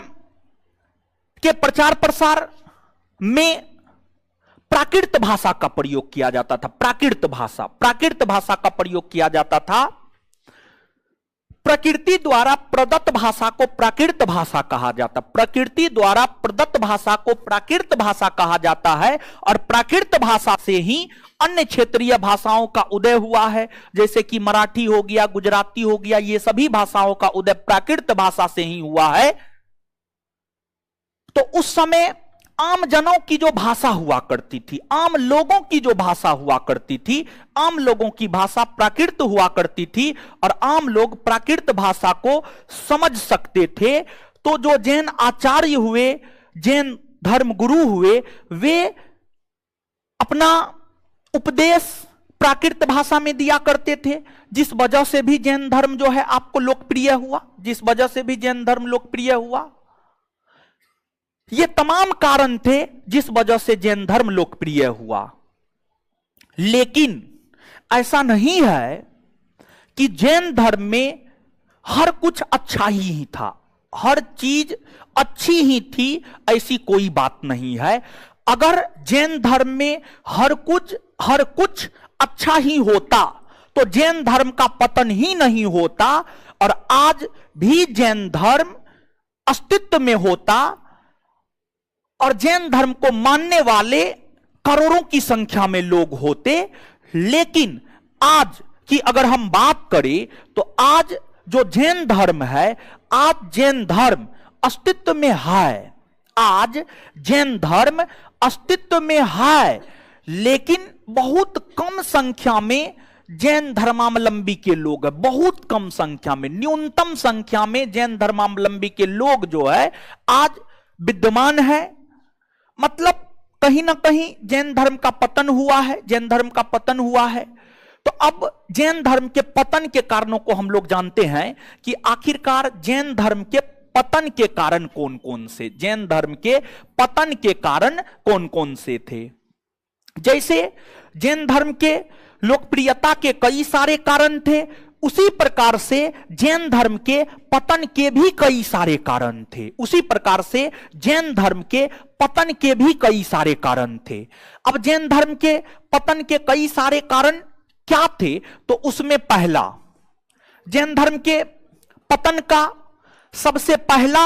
A: के प्रचार प्रसार में प्राकृत भाषा का प्रयोग किया जाता था। प्राकृत भाषा का प्रयोग किया जाता था। प्रकृति द्वारा प्रदत्त भाषा को प्राकृत भाषा कहा जाता। प्रकृति द्वारा प्रदत्त भाषा को प्राकृत भाषा कहा जाता है और प्राकृत भाषा से ही अन्य क्षेत्रीय भाषाओं का उदय हुआ है। जैसे कि मराठी हो गया, गुजराती हो गया, ये सभी भाषाओं का उदय प्राकृत भाषा से ही हुआ है। तो उस समय आम जनों की जो भाषा हुआ करती थी, आम लोगों की जो भाषा हुआ करती थी, आम लोगों की भाषा प्राकृत हुआ करती थी और आम लोग प्राकृत भाषा को समझ सकते थे। तो जो जैन आचार्य हुए, जैन धर्म गुरु हुए, वे अपना उपदेश प्राकृत भाषा में दिया करते थे, जिस वजह से भी जैन धर्म जो है आपको लोकप्रिय हुआ, जिस वजह से भी जैन धर्म लोकप्रिय हुआ। ये तमाम कारण थे जिस वजह से जैन धर्म लोकप्रिय हुआ। लेकिन ऐसा नहीं है कि जैन धर्म में हर कुछ अच्छा ही था, हर चीज अच्छी ही थी, ऐसी कोई बात नहीं है। अगर जैन धर्म में हर कुछ अच्छा ही होता तो जैन धर्म का पतन ही नहीं होता और आज भी जैन धर्म अस्तित्व में होता और जैन धर्म को मानने वाले करोड़ों की संख्या में लोग होते। लेकिन आज की अगर हम बात करें तो आज जो जैन धर्म है, आज जैन धर्म अस्तित्व में है। आज जैन धर्म अस्तित्व में है, लेकिन बहुत कम संख्या में जैन धर्मावलंबी के लोग हैं। बहुत कम संख्या में, न्यूनतम संख्या में जैन धर्मावलंबी के लोग जो है आज विद्यमान है। मतलब कहीं ना कहीं जैन धर्म का पतन हुआ है, जैन धर्म का पतन हुआ है। तो अब जैन धर्म के पतन के कारणों को हम लोग जानते हैं कि आखिरकार जैन धर्म के पतन के कारण कौन कौन से, जैन धर्म के पतन के कारण कौन कौन से थे। जैसे जैन धर्म के लोकप्रियता के कई सारे कारण थे, उसी प्रकार से जैन धर्म के पतन के भी कई सारे कारण थे। उसी प्रकार से जैन धर्म के पतन के भी कई सारे कारण थे। अब जैन धर्म के पतन के कई सारे कारण क्या थे, तो उसमें पहला, जैन धर्म के पतन का सबसे पहला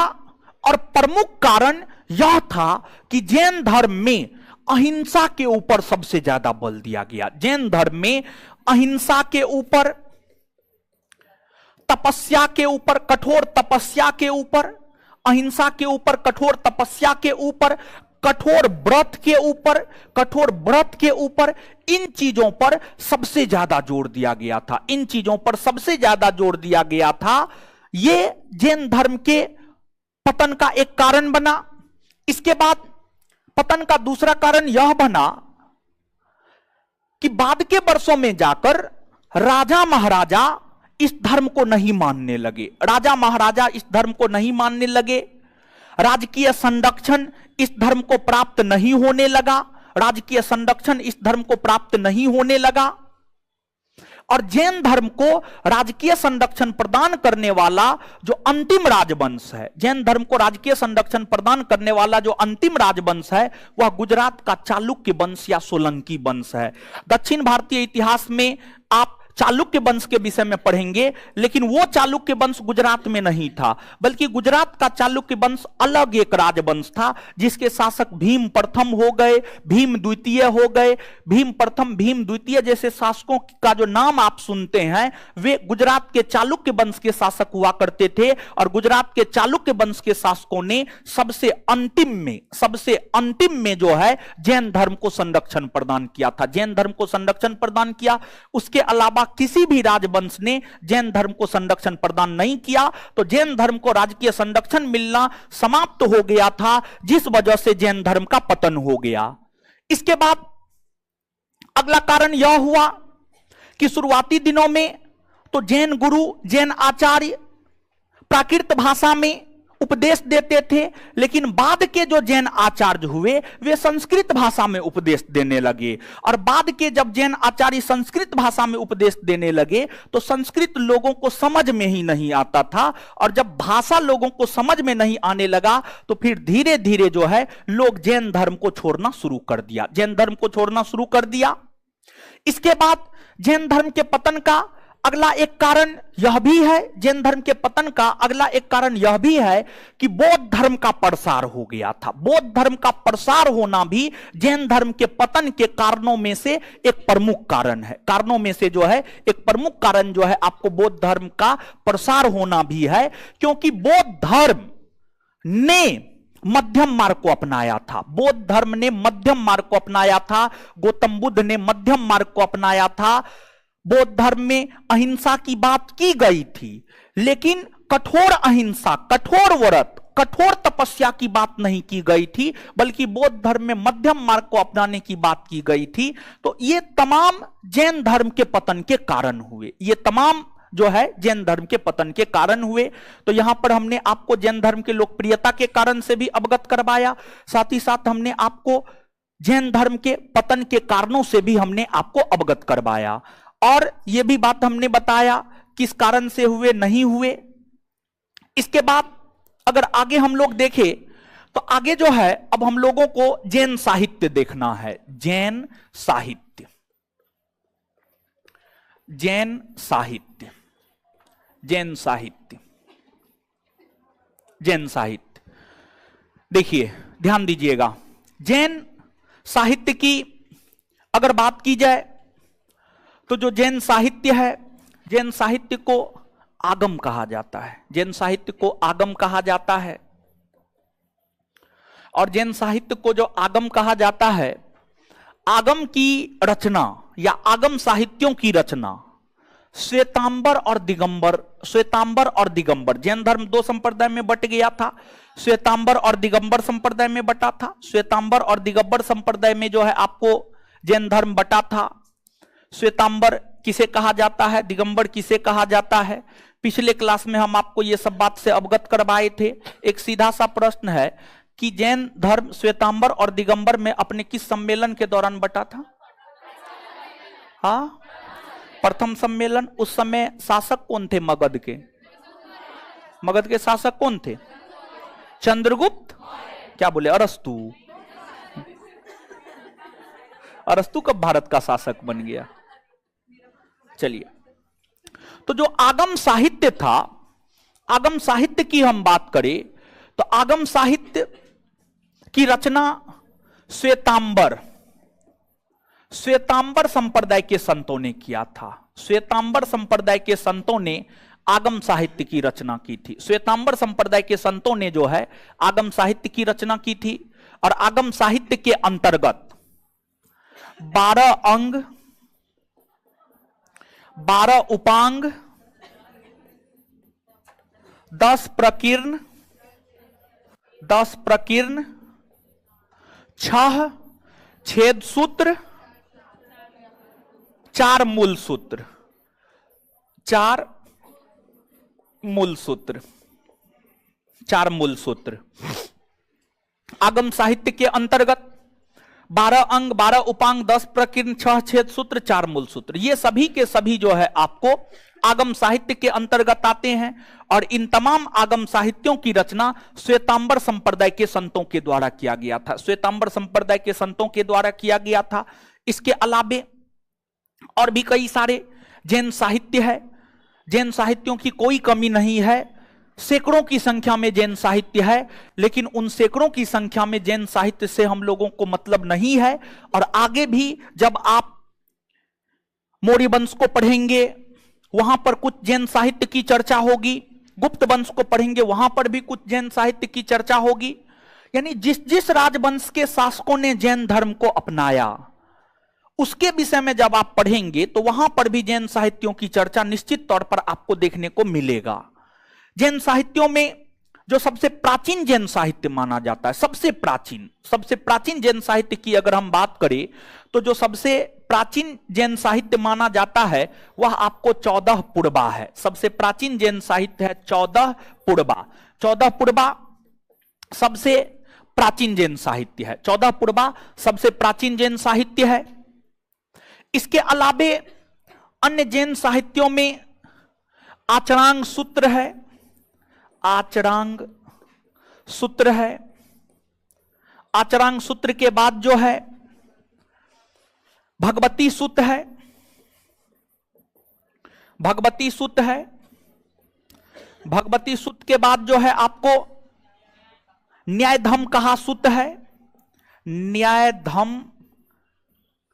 A: और प्रमुख कारण यह था कि जैन धर्म में अहिंसा के ऊपर सबसे ज्यादा बल दिया गया। जैन धर्म में अहिंसा के ऊपर, तपस्या के ऊपर, कठोर तपस्या के ऊपर, अहिंसा के ऊपर, कठोर तपस्या के ऊपर, कठोर व्रत के ऊपर, कठोर व्रत के ऊपर, इन चीजों पर सबसे ज्यादा जोर दिया गया था। इन चीजों पर सबसे ज्यादा जोर दिया गया था। ये जैन धर्म के पतन का एक कारण बना। इसके बाद पतन का दूसरा कारण यह बना कि बाद के वर्षों में जाकर राजा महाराजा इस धर्म को नहीं मानने लगे, राजा महाराजा इस धर्म को नहीं मानने लगे, राजकीय संरक्षण इस धर्म को प्राप्त नहीं होने लगा, राजकीय संरक्षण इस धर्म को प्राप्त नहीं होने लगा। और जैन धर्म को राजकीय संरक्षण प्रदान करने वाला जो अंतिम राजवंश है, जैन धर्म को राजकीय संरक्षण प्रदान करने वाला जो अंतिम राजवंश है, वह गुजरात का चालुक्य वंश या सोलंकी वंश है। दक्षिण भारतीय इतिहास में आप चालुक्य वंश के विषय में पढ़ेंगे, लेकिन वो चालुक्य वंश गुजरात में नहीं था, बल्कि गुजरात का चालुक्य वंश अलग एक राजवंश था, जिसके शासक भीम प्रथम हो गए, भीम द्वितीय हो गए। भीम प्रथम, भीम द्वितीय जैसे शासकों का जो नाम आप सुनते हैं, वे गुजरात के चालुक्य वंश के शासक हुआ करते थे। और गुजरात के चालुक्य वंश के शासकों ने सबसे अंतिम में जो है जैन धर्म को संरक्षण प्रदान किया था, जैन धर्म को संरक्षण प्रदान किया। उसके अलावा किसी भी राजवंश ने जैन धर्म को संरक्षण प्रदान नहीं किया। तो जैन धर्म को राजकीय संरक्षण मिलना समाप्त हो गया था, जिस वजह से जैन धर्म का पतन हो गया। इसके बाद अगला कारण यह हुआ कि शुरुआती दिनों में तो जैन गुरु, जैन आचार्य प्राकृत भाषा में उपदेश देते थे, लेकिन बाद के जो जैन आचार्य हुए वे संस्कृत भाषा में उपदेश देने लगे। और बाद के जब जैन आचार्य संस्कृत भाषा में उपदेश देने लगे तो संस्कृत लोगों को समझ में ही नहीं आता था। और जब भाषा लोगों को समझ में नहीं आने लगा तो फिर धीरे धीरे जो है लोग जैन धर्म को छोड़ना शुरू कर दिया, जैन धर्म को छोड़ना शुरू कर दिया। इसके बाद जैन धर्म के पतन का अगला एक कारण यह भी है, जैन धर्म के पतन का अगला एक कारण यह भी है कि बौद्ध धर्म का प्रसार हो गया था। बौद्ध धर्म का प्रसार होना भी जैन धर्म के पतन के कारणों में से एक प्रमुख कारण है। कारणों में से जो है एक प्रमुख कारण जो है आपको बौद्ध धर्म का प्रसार होना भी है, क्योंकि बौद्ध धर्म ने मध्यम मार्ग को अपनाया था। बौद्ध धर्म ने मध्यम मार्ग को अपनाया था, गौतम बुद्ध ने मध्यम मार्ग को अपनाया था। बौद्ध धर्म में अहिंसा की बात की गई थी, लेकिन कठोर अहिंसा, कठोर व्रत, कठोर तपस्या की बात नहीं की गई थी, बल्कि बौद्ध धर्म में मध्यम मार्ग को अपनाने की बात की गई थी। तो ये तमाम जैन धर्म के पतन के कारण हुए, ये तमाम जो है जैन धर्म के पतन के कारण हुए। तो यहां पर हमने आपको जैन धर्म की लोकप्रियता के कारण से भी अवगत करवाया, साथ ही साथ हमने आपको जैन धर्म के पतन के कारणों से भी हमने आपको अवगत करवाया। और यह भी बात हमने बताया किस कारण से हुए, नहीं हुए। इसके बाद अगर आगे हम लोग देखें तो आगे जो है अब हम लोगों को जैन साहित्य देखना है। जैन साहित्य, जैन साहित्य, जैन साहित्य, जैन साहित्य। देखिए, ध्यान दीजिएगा, जैन साहित्य की अगर बात की जाए तो जो जैन साहित्य है, जैन साहित्य को आगम कहा जाता है, जैन साहित्य को आगम कहा जाता है। और जैन साहित्य को जो आगम कहा जाता है, आगम की रचना या आगम साहित्यों की रचना श्वेतांबर और दिगंबर, श्वेतांबर और दिगंबर, जैन धर्म दो संप्रदाय में बट गया था, श्वेतांबर और दिगंबर संप्रदाय में बटा था। श्वेतांबर और दिगंबर संप्रदाय में जो है आपको जैन धर्म बटा था। श्वेतांबर किसे कहा जाता है, दिगंबर किसे कहा जाता है, पिछले क्लास में हम आपको यह सब बात से अवगत करवाए थे। एक सीधा सा प्रश्न है कि जैन धर्म श्वेतांबर और दिगंबर में अपने किस सम्मेलन के दौरान बटा था? हाँ, प्रथम सम्मेलन। उस समय शासक कौन थे मगध के? मगध के शासक कौन थे? चंद्रगुप्त, क्या बोले, अरस्तु। अरस्तु कब भारत का शासक बन गया? चलिए, तो जो आगम साहित्य था, आगम साहित्य की हम बात करें तो आगम साहित्य की रचना श्वेतांबर, श्वेतांबर संप्रदाय के संतों ने किया था। श्वेतांबर संप्रदाय के संतों ने आगम साहित्य की रचना की थी। श्वेतांबर संप्रदाय के संतों ने जो है आगम साहित्य की रचना की थी। और आगम साहित्य के अंतर्गत 12 अंग, 12 उपांग, 10 प्रकीर्ण, 10 प्रकीर्ण, 6 छेद सूत्र, 4 मूल सूत्र, 4 मूल सूत्र, 4 मूल सूत्र। आगम साहित्य के अंतर्गत 12 अंग, 12 उपांग, 10 प्रकीर्ण, 6 छेद सूत्र, 4 मूल सूत्र, ये सभी के सभी जो है आपको आगम साहित्य के अंतर्गत आते हैं। और इन तमाम आगम साहित्यों की रचना श्वेतांबर संप्रदाय के संतों के द्वारा किया गया था, श्वेतांबर संप्रदाय के संतों के द्वारा किया गया था। इसके अलावे और भी कई सारे जैन साहित्य है, जैन साहित्यों की कोई कमी नहीं है, सैकड़ों की संख्या में जैन साहित्य है, लेकिन उन सैकड़ों की संख्या में जैन साहित्य से हम लोगों को मतलब नहीं है। और आगे भी जब आप मौर्य वंश को पढ़ेंगे वहां पर कुछ जैन साहित्य की चर्चा होगी, गुप्त वंश को पढ़ेंगे वहां पर भी कुछ जैन साहित्य की चर्चा होगी। यानी जिस जिस राजवंश के शासकों ने जैन धर्म को अपनाया उसके विषय में जब आप पढ़ेंगे तो वहां पर भी जैन साहित्यों की चर्चा निश्चित तौर पर आपको देखने को मिलेगा। जैन साहित्यों में जो सबसे प्राचीन जैन साहित्य माना जाता है, सबसे प्राचीन जैन साहित्य की अगर हम बात करें तो जो सबसे प्राचीन जैन साहित्य माना जाता है वह आपको 14 पूर्वा है। सबसे प्राचीन जैन साहित्य है 14 पूर्वा। 14 पूर्वा सबसे प्राचीन जैन साहित्य है, 14 पूर्वा सबसे प्राचीन जैन साहित्य है। इसके अलावे अन्य जैन साहित्यों में आचरांग सूत्र है, आचरांग सूत्र है। आचरांग सूत्र के बाद जो है भगवती सूत्र है, भगवती सूत्र है। भगवती सूत्र के बाद जो है आपको न्यायधम कहा सूत्र है, न्यायधम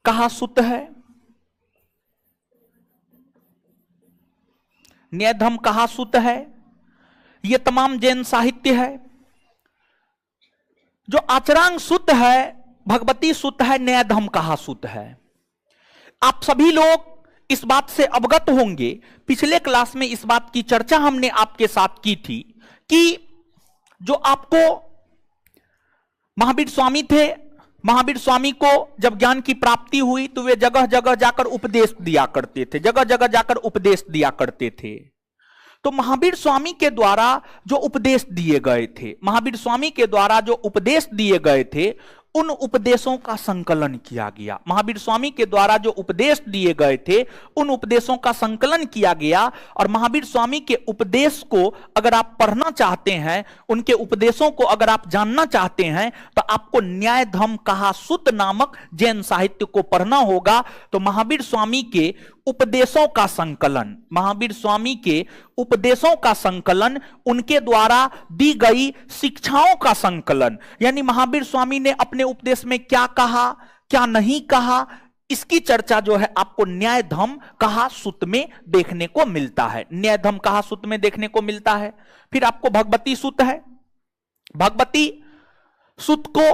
A: कहा सूत्र है, न्यायधम कहा सूत्र है। ये तमाम जैन साहित्य है। जो आचरांग सूत्र है, भगवती सूत्र है, न्यायधम कहा सूत्र है। आप सभी लोग इस बात से अवगत होंगे, पिछले क्लास में इस बात की चर्चा हमने आपके साथ की थी कि जो आपको महावीर स्वामी थे, महावीर स्वामी को जब ज्ञान की प्राप्ति हुई तो वे जगह जगह जाकर उपदेश दिया करते थे, जगह जगह जाकर उपदेश दिया करते थे। तो महावीर स्वामी के द्वारा जो उपदेश दिए गए थे, महावीर स्वामी के द्वारा जो उपदेश दिए गए थे उन उपदेशों का संकलन किया गया। महावीर स्वामी के द्वारा जो उपदेश दिए गए थे उन उपदेशों का संकलन किया गया। और महावीर स्वामी के उपदेश को अगर आप पढ़ना चाहते हैं, उनके उपदेशों को अगर आप जानना चाहते हैं तो आपको न्यायधम कहा सूत्र नामक जैन साहित्य को पढ़ना होगा। तो महावीर स्वामी के उपदेशों का संकलन, महावीर स्वामी के उपदेशों का संकलन, उनके द्वारा दी गई शिक्षाओं का संकलन, यानी महावीर स्वामी ने अपने उपदेश में क्या कहा क्या नहीं कहा, इसकी चर्चा जो है आपको न्यायधम कहा सूत्र में देखने को मिलता है, न्यायधम कहा सूत्र में देखने को मिलता है। फिर आपको भगवती सूत्र है। भगवती सूत्र को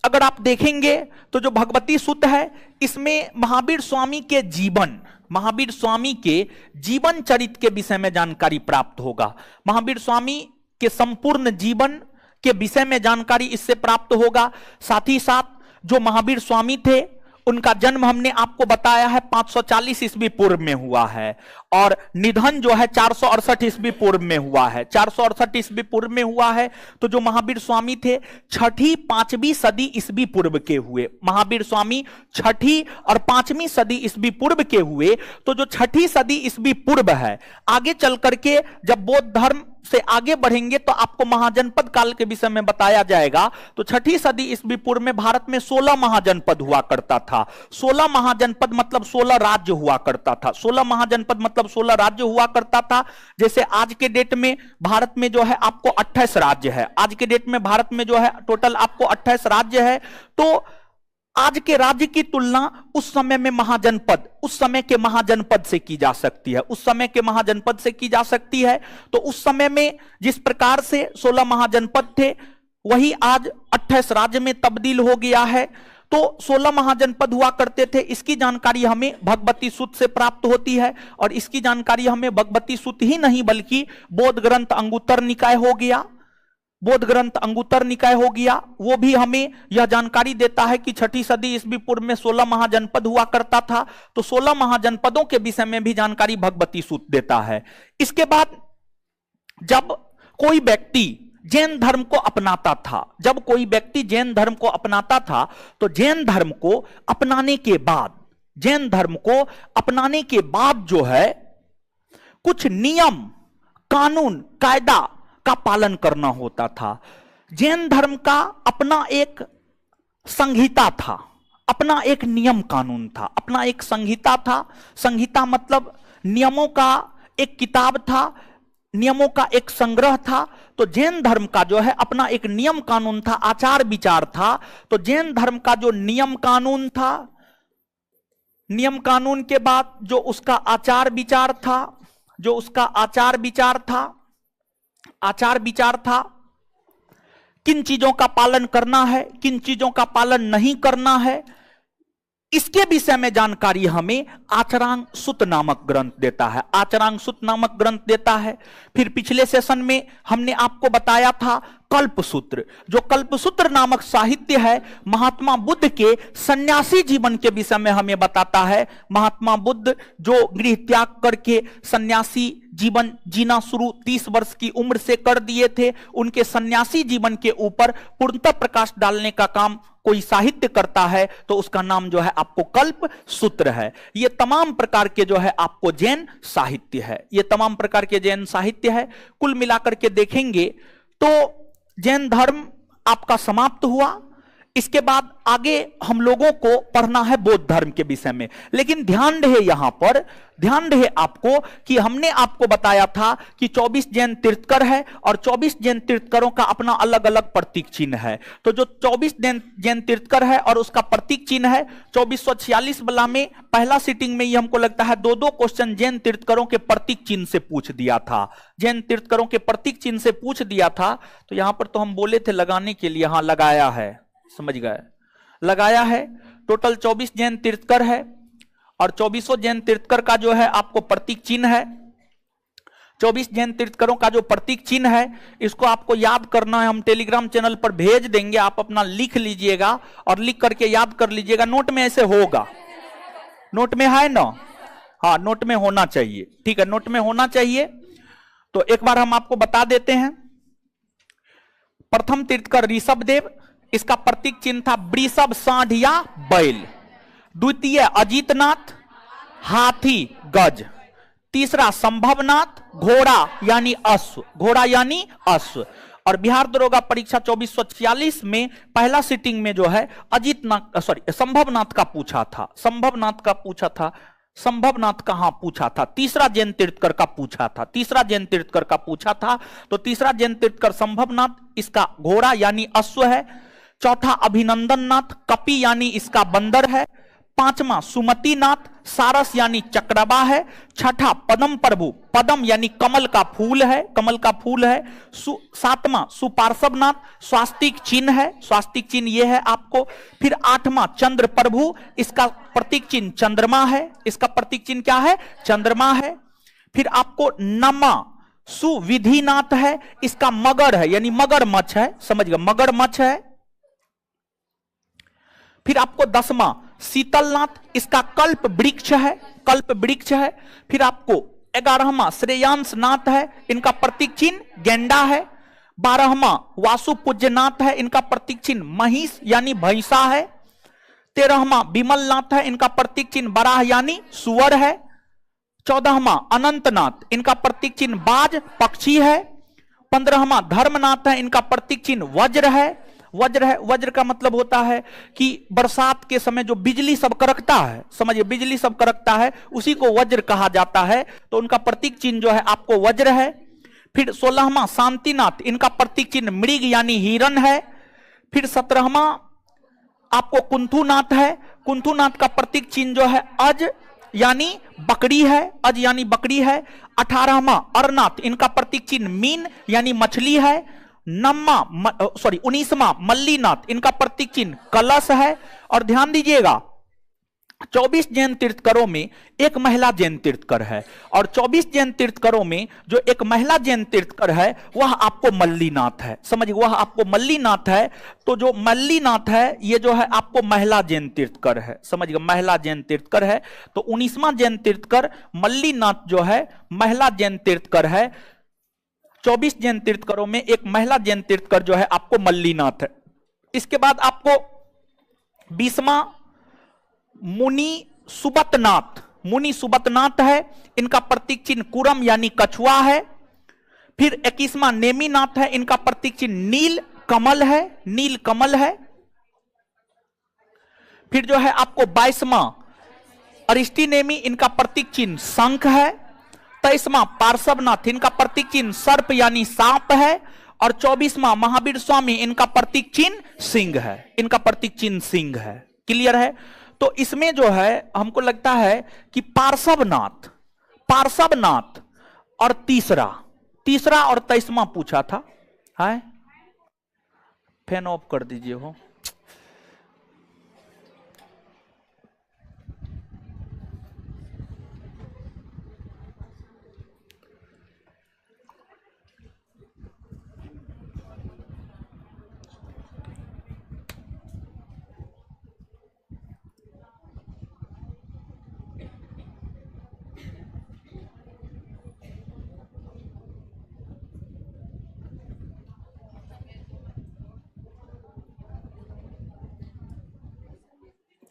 A: अगर आप देखेंगे तो जो भगवती सूत्र है इसमें महावीर स्वामी के जीवन, महावीर स्वामी के जीवन चरित्र के विषय में जानकारी प्राप्त होगा। महावीर स्वामी के संपूर्ण जीवन के विषय में जानकारी इससे प्राप्त होगा। साथ ही साथ जो महावीर स्वामी थे उनका जन्म हमने आपको बताया है 540 ईस्वी पूर्व में हुआ है और निधन जो है 468 ईस्वी पूर्व में हुआ है, 468 ईस्वी पूर्व में हुआ है। तो जो महावीर स्वामी थे 6ठी 5वीं सदी ईस्वी पूर्व के हुए, महावीर स्वामी 6ठी और 5वीं सदी ईस्वी पूर्व के हुए। तो जो 6ठी सदी ईस्वी पूर्व है, आगे चल करके जब बौद्ध धर्म से आगे बढ़ेंगे तो आपको महाजनपद काल के विषय में बताया जाएगा। तो 6ठी सदी ईस्वी पूर्व में भारत में 16 महाजनपद हुआ करता था। 16 महाजनपद मतलब 16 राज्य हुआ करता था। 16 महाजनपद मतलब 16 राज्य हुआ करता था। जैसे आज के डेट में भारत में जो है आपको 28 राज्य है, आज के डेट में भारत में जो है टोटल आपको 28 राज्य है। तो आज के राज्य की तुलना उस समय में महाजनपद, उस समय के महाजनपद से की जा सकती है, उस समय के महाजनपद से की जा सकती है। तो उस समय में जिस प्रकार से 16 महाजनपद थे वही आज 28 राज्य में तब्दील हो गया है। तो 16 महाजनपद हुआ करते थे, इसकी जानकारी हमें भगवती सूत्र से प्राप्त होती है। और इसकी जानकारी हमें भगवती सूत्र ही नहीं बल्कि बौद्ध ग्रंथ अंगुत्तर निकाय हो गया, बौद्ध ग्रंथ अंगुत्तर निकाय हो गया, वो भी हमें यह जानकारी देता है कि 6ठी सदी ईस्वी पूर्व में 16 महाजनपद हुआ करता था, तो 16 महाजनपदों के विषय में भी जानकारी भगवती सूत्र देता है। इसके बाद जब कोई व्यक्ति जैन धर्म को अपनाता था, जब कोई व्यक्ति जैन धर्म को अपनाता था, तो जैन धर्म को अपनाने के बाद, जैन धर्म को अपनाने के बाद जो है कुछ नियम, कानून, कायदा का पालन करना होता था। जैन धर्म का अपना एक संहिता था, अपना एक नियम कानून था, अपना एक संहिता था। संहिता मतलब नियमों का एक किताब था, नियमों का एक संग्रह था। तो जैन धर्म का जो है अपना एक नियम कानून था, आचार विचार था। तो जैन धर्म का जो नियम कानून था, नियम कानून के बाद जो उसका आचार विचार था, जो उसका आचार विचार था, आचार विचार था, किन चीजों का पालन करना है, किन चीजों का पालन नहीं करना है, इसके विषय में जानकारी हमें आचरांग सुत नामक ग्रंथ देता है, आचरांग सुत नामक ग्रंथ देता है। फिर पिछले सेशन में हमने आपको बताया था कल्पसूत्र, जो कल्पसूत्र नामक साहित्य है महात्मा बुद्ध के सन्यासी जीवन के विषय में हमें बताता है। महात्मा बुद्ध जो गृह त्याग करके सन्यासी जीवन जीना शुरू 30 वर्ष की उम्र से कर दिए थे, उनके सन्यासी जीवन के ऊपर पूर्णतः प्रकाश डालने का काम कोई साहित्य करता है तो उसका नाम जो है आपको कल्प सूत्र है। ये तमाम प्रकार के जो है आपको जैन साहित्य है, ये तमाम प्रकार के जैन साहित्य है। कुल मिलाकर के देखेंगे तो जैन धर्म आपका समाप्त हुआ। इसके बाद आगे हम लोगों को पढ़ना है बौद्ध धर्म के विषय में। लेकिन ध्यान रहे, यहां पर ध्यान रहे आपको कि हमने आपको बताया था कि 24 जैन तीर्थकर है और 24 जैन तीर्थकरों का अपना अलग अलग प्रतीक चिन्ह है। तो जो 24 जैन तीर्थकर है और उसका प्रतीक चिन्ह है, 2446 वाला में पहला सीटिंग में ही हमको लगता है 2-2 क्वेश्चन जैन तीर्थकरों के प्रतीक चिन्ह से पूछ दिया था, जैन तीर्थकरों के प्रतीक चिन्ह से पूछ दिया था। तो यहां पर तो हम बोले थे लगाने के लिए, यहां लगाया है, समझ गए, लगाया है। टोटल 24 जैन तीर्थकर है और 24 जैन तीर्थकर का जो है आपको प्रतीक चिन्ह है। 24 जैन तीर्थकरों का जो प्रतीक चिन्ह है इसको आपको याद करना है, हम टेलीग्राम चैनल पर भेज देंगे, आप अपना लिख लीजिएगा और लिख करके याद कर लीजिएगा। नोट में ऐसे होगा, नोट में है ना, हाँ नोट में होना चाहिए, ठीक है, नोट में होना चाहिए। तो एक बार हम आपको बता देते हैं। प्रथम तीर्थकर ऋषभदेव, इसका प्रतीक चिन्ह था वृषभ, सांड या बैल। द्वितीय अजीतनाथ, हाथी, गज। तीसरा संभवनाथ, घोड़ा यानी अश्व, घोड़ा यानी अश्व। और बिहार दरोगा परीक्षा 2446 में पहला सीटिंग में जो है अजीतनाथ, सॉरी संभवनाथ का पूछा था, संभवनाथ का पूछा था, संभवनाथ कहां पूछा था, तीसरा जैन तीर्थकर का पूछा था, तीसरा जैन तीर्थकर का पूछा था। तो तीसरा जैन तीर्थकर संभवनाथ, इसका घोड़ा यानी अश्व है। चौथा अभिनंदननाथ, कपि यानी इसका बंदर है। पांचवा सुमतिनाथ, सारस यानी चक्रबा है। छठा पदम प्रभु, पदम यानी कमल का फूल है, कमल का फूल है। सातवां सुपार्श्वनाथ, स्वास्तिक चिन्ह है, स्वास्तिक चिन्ह ये है आपको। फिर आठवां चंद्र प्रभु, इसका प्रतीक चिन्ह चंद्रमा है, इसका प्रतीक चिन्ह क्या है, चंद्रमा है। फिर आपको नमा सुविधिनाथ है, इसका मगर है यानी मगरमच्छ है, समझ गए, मगरमच्छ है। फिर आपको 10वां शीतलनाथ, इसका कल्प वृक्ष है, कल्प वृक्ष है। फिर आपको 11वां श्रेयांसनाथ है, इनका प्रतीक चिन्ह गेंडा है। 12वां वासुपूज्यनाथ है, इनका प्रतीक चिन्ह महिष यानी भैंसा है। 13वां विमलनाथ है, इनका प्रतीक चिन्ह बराह यानी सुअर है। 14वां अनंतनाथ, इनका प्रतीक चिन्ह बाज पक्षी है। 15वां धर्मनाथ है, इनका प्रतीक चिन्ह वज्र है, वज्र है। वज्र का मतलब होता है कि बरसात के समय जो बिजली सब कड़कता है, समझिए बिजली सब कड़कता है, उसी को वज्र कहा जाता है। तो उनका प्रतीक चिन्ह जो है आपको वज्र है। फिर 16वां शांतिनाथ, इनका प्रतीक चिन्ह मृग यानी हिरण है। फिर 17वां आपको कुंथुनाथ है, कुंथुनाथ का प्रतीक चिन्ह जो है अज यानी बकरी है, अज यानी बकरी है। 18वां अरनाथ, इनका प्रतीक चिन्ह मीन यानी मछली है। 19वां मल्लीनाथ, इनका प्रतीक चिन्ह कलश है। और ध्यान दीजिएगा 24 जैन तीर्थकरों में एक महिला जैन तीर्थकर है, और 24 जैन तीर्थकरों में जो एक महिला जैन तीर्थकर है वह आपको मल्लीनाथ है। समझिए, वह आपको मल्लीनाथ है। तो जो मल्लीनाथ है ये जो है आपको महिला जैन तीर्थकर है। समझिए, महिला जैन तीर्थकर है। तो 19वां जैन तीर्थकर मल्लीनाथ जो है महिला जैन तीर्थकर है। 24 जैन तीर्थकरों में एक महिला जैन तीर्थकर जो है आपको मल्लीनाथ है। इसके बाद आपको 20वां मुनि सुबतनाथ, मुनि सुबतनाथ है। इनका प्रतीक चिन्ह कुरम यानी कछुआ है। फिर 21वां नेमिनाथ है। इनका प्रतीक चिन्ह नील कमल है, नील कमल है। फिर जो है आपको 22वां अरिष्टिनेमी, इनका प्रतीक चिन्ह शंख है। 23वां पार्श्वनाथ, इनका प्रतीक चिन्ह सर्प यानी सांप है। और 24वां महावीर स्वामी, इनका प्रतीक चिन्ह सिंह है, इनका प्रतीक चिन्ह सिंह है। क्लियर है? तो इसमें जो है हमको लगता है कि पार्श्वनाथ, पार्श्वनाथ और तीसरा और 23वां पूछा था। है, फैन ऑफ कर दीजिए हो।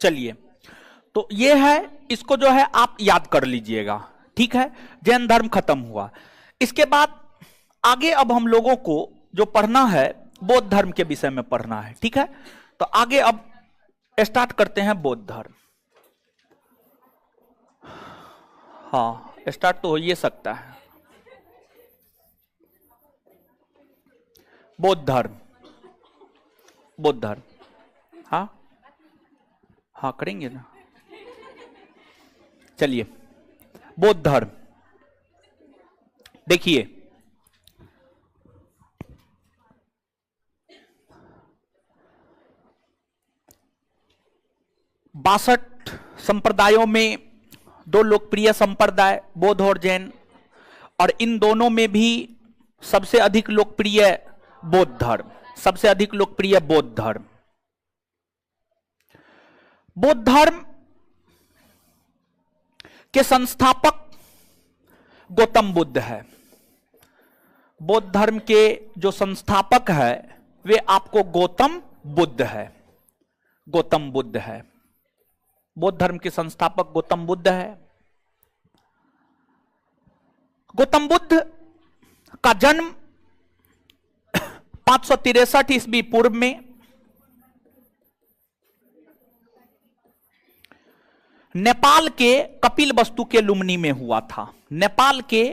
A: चलिए, तो ये है, इसको जो है आप याद कर लीजिएगा। ठीक है, जैन धर्म खत्म हुआ। इसके बाद आगे अब हम लोगों को जो पढ़ना है बौद्ध धर्म के विषय में पढ़ना है। ठीक है, तो आगे अब स्टार्ट करते हैं बौद्ध धर्म। हाँ, स्टार्ट तो हो ही सकता है। बौद्ध धर्म, बौद्ध धर्म, हाँ हाँ करेंगे ना। चलिए, बौद्ध धर्म देखिए, 62 संप्रदायों में दो लोकप्रिय संप्रदाय बौद्ध और जैन, और इन दोनों में भी सबसे अधिक लोकप्रिय बौद्ध धर्म, सबसे अधिक लोकप्रिय बौद्ध धर्म। बौद्ध धर्म के संस्थापक गौतम बुद्ध है। बौद्ध धर्म के जो संस्थापक है वे आपको गौतम बुद्ध है, गौतम बुद्ध है। बौद्ध धर्म के संस्थापक गौतम बुद्ध है। गौतम बुद्ध का जन्म 563 ईस्वी पूर्व में नेपाल के कपिलवस्तु के लुम्बिनी में हुआ था। नेपाल के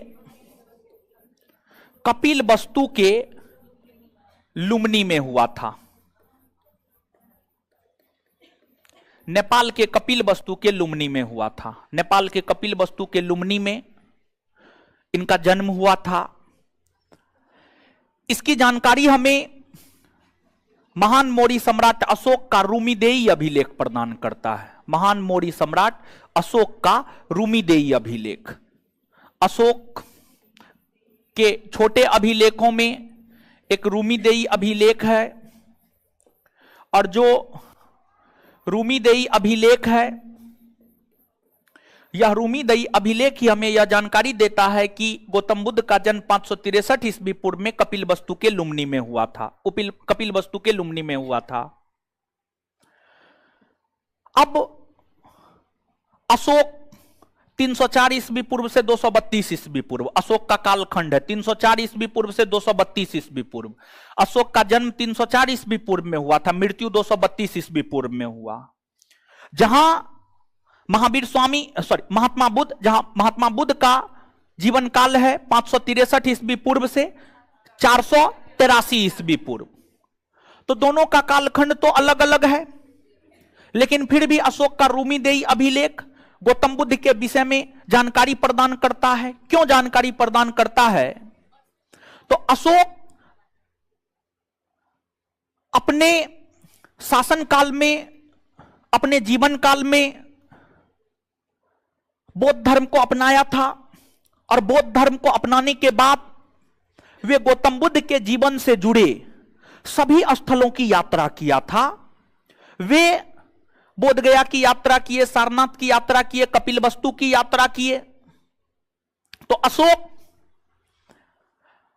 A: कपिलवस्तु के लुम्बिनी में हुआ था। नेपाल के कपिलवस्तु के लुम्बिनी में हुआ था। नेपाल के कपिलवस्तु के लुम्बिनी में इनका जन्म हुआ था। इसकी जानकारी हमें महान मौर्य सम्राट अशोक का रूमीदेयी अभिलेख प्रदान करता है। महान मौर्य सम्राट अशोक का रूमीदेयी अभिलेख। अशोक के छोटे अभिलेखों में एक रूमीदेयी अभिलेख है, और जो रूमीदेयी अभिलेख है, यह रूमीदेयी अभिलेख ही हमें यह जानकारी देता है कि गौतम बुद्ध का जन्म 563 ईस्वी पूर्व में कपिलवस्तु के लुम्बिनी में हुआ था। कपिलवस्तु के लुम्बिनी में हुआ था। अब अशोक 304 ईस्वी पूर्व से 232 ईस्वी पूर्व, अशोक का कालखंड है 304 ईस्वी पूर्व से 232 ईस्वी पूर्व। अशोक का जन्म 304 ईस्वी पूर्व में हुआ था, मृत्यु 232 ईस्वी पूर्व में हुआ। जहां महात्मा बुद्ध, जहां महात्मा बुद्ध का जीवन काल है 563 ईस्वी पूर्व से 483 ईस्वी पूर्व। तो दोनों का कालखंड तो अलग अलग है, लेकिन फिर भी अशोक का रूमीदेयी अभिलेख गौतम बुद्ध के विषय में जानकारी प्रदान करता है। क्यों जानकारी प्रदान करता है? तो अशोक अपने शासन काल में, अपने जीवन काल में बौद्ध धर्म को अपनाया था और बौद्ध धर्म को अपनाने के बाद वे गौतम बुद्ध के जीवन से जुड़े सभी स्थलों की यात्रा किया था। वे बोध गया की यात्रा किए, सारनाथ की यात्रा किए, कपिलवस्तु की यात्रा किए। तो अशोक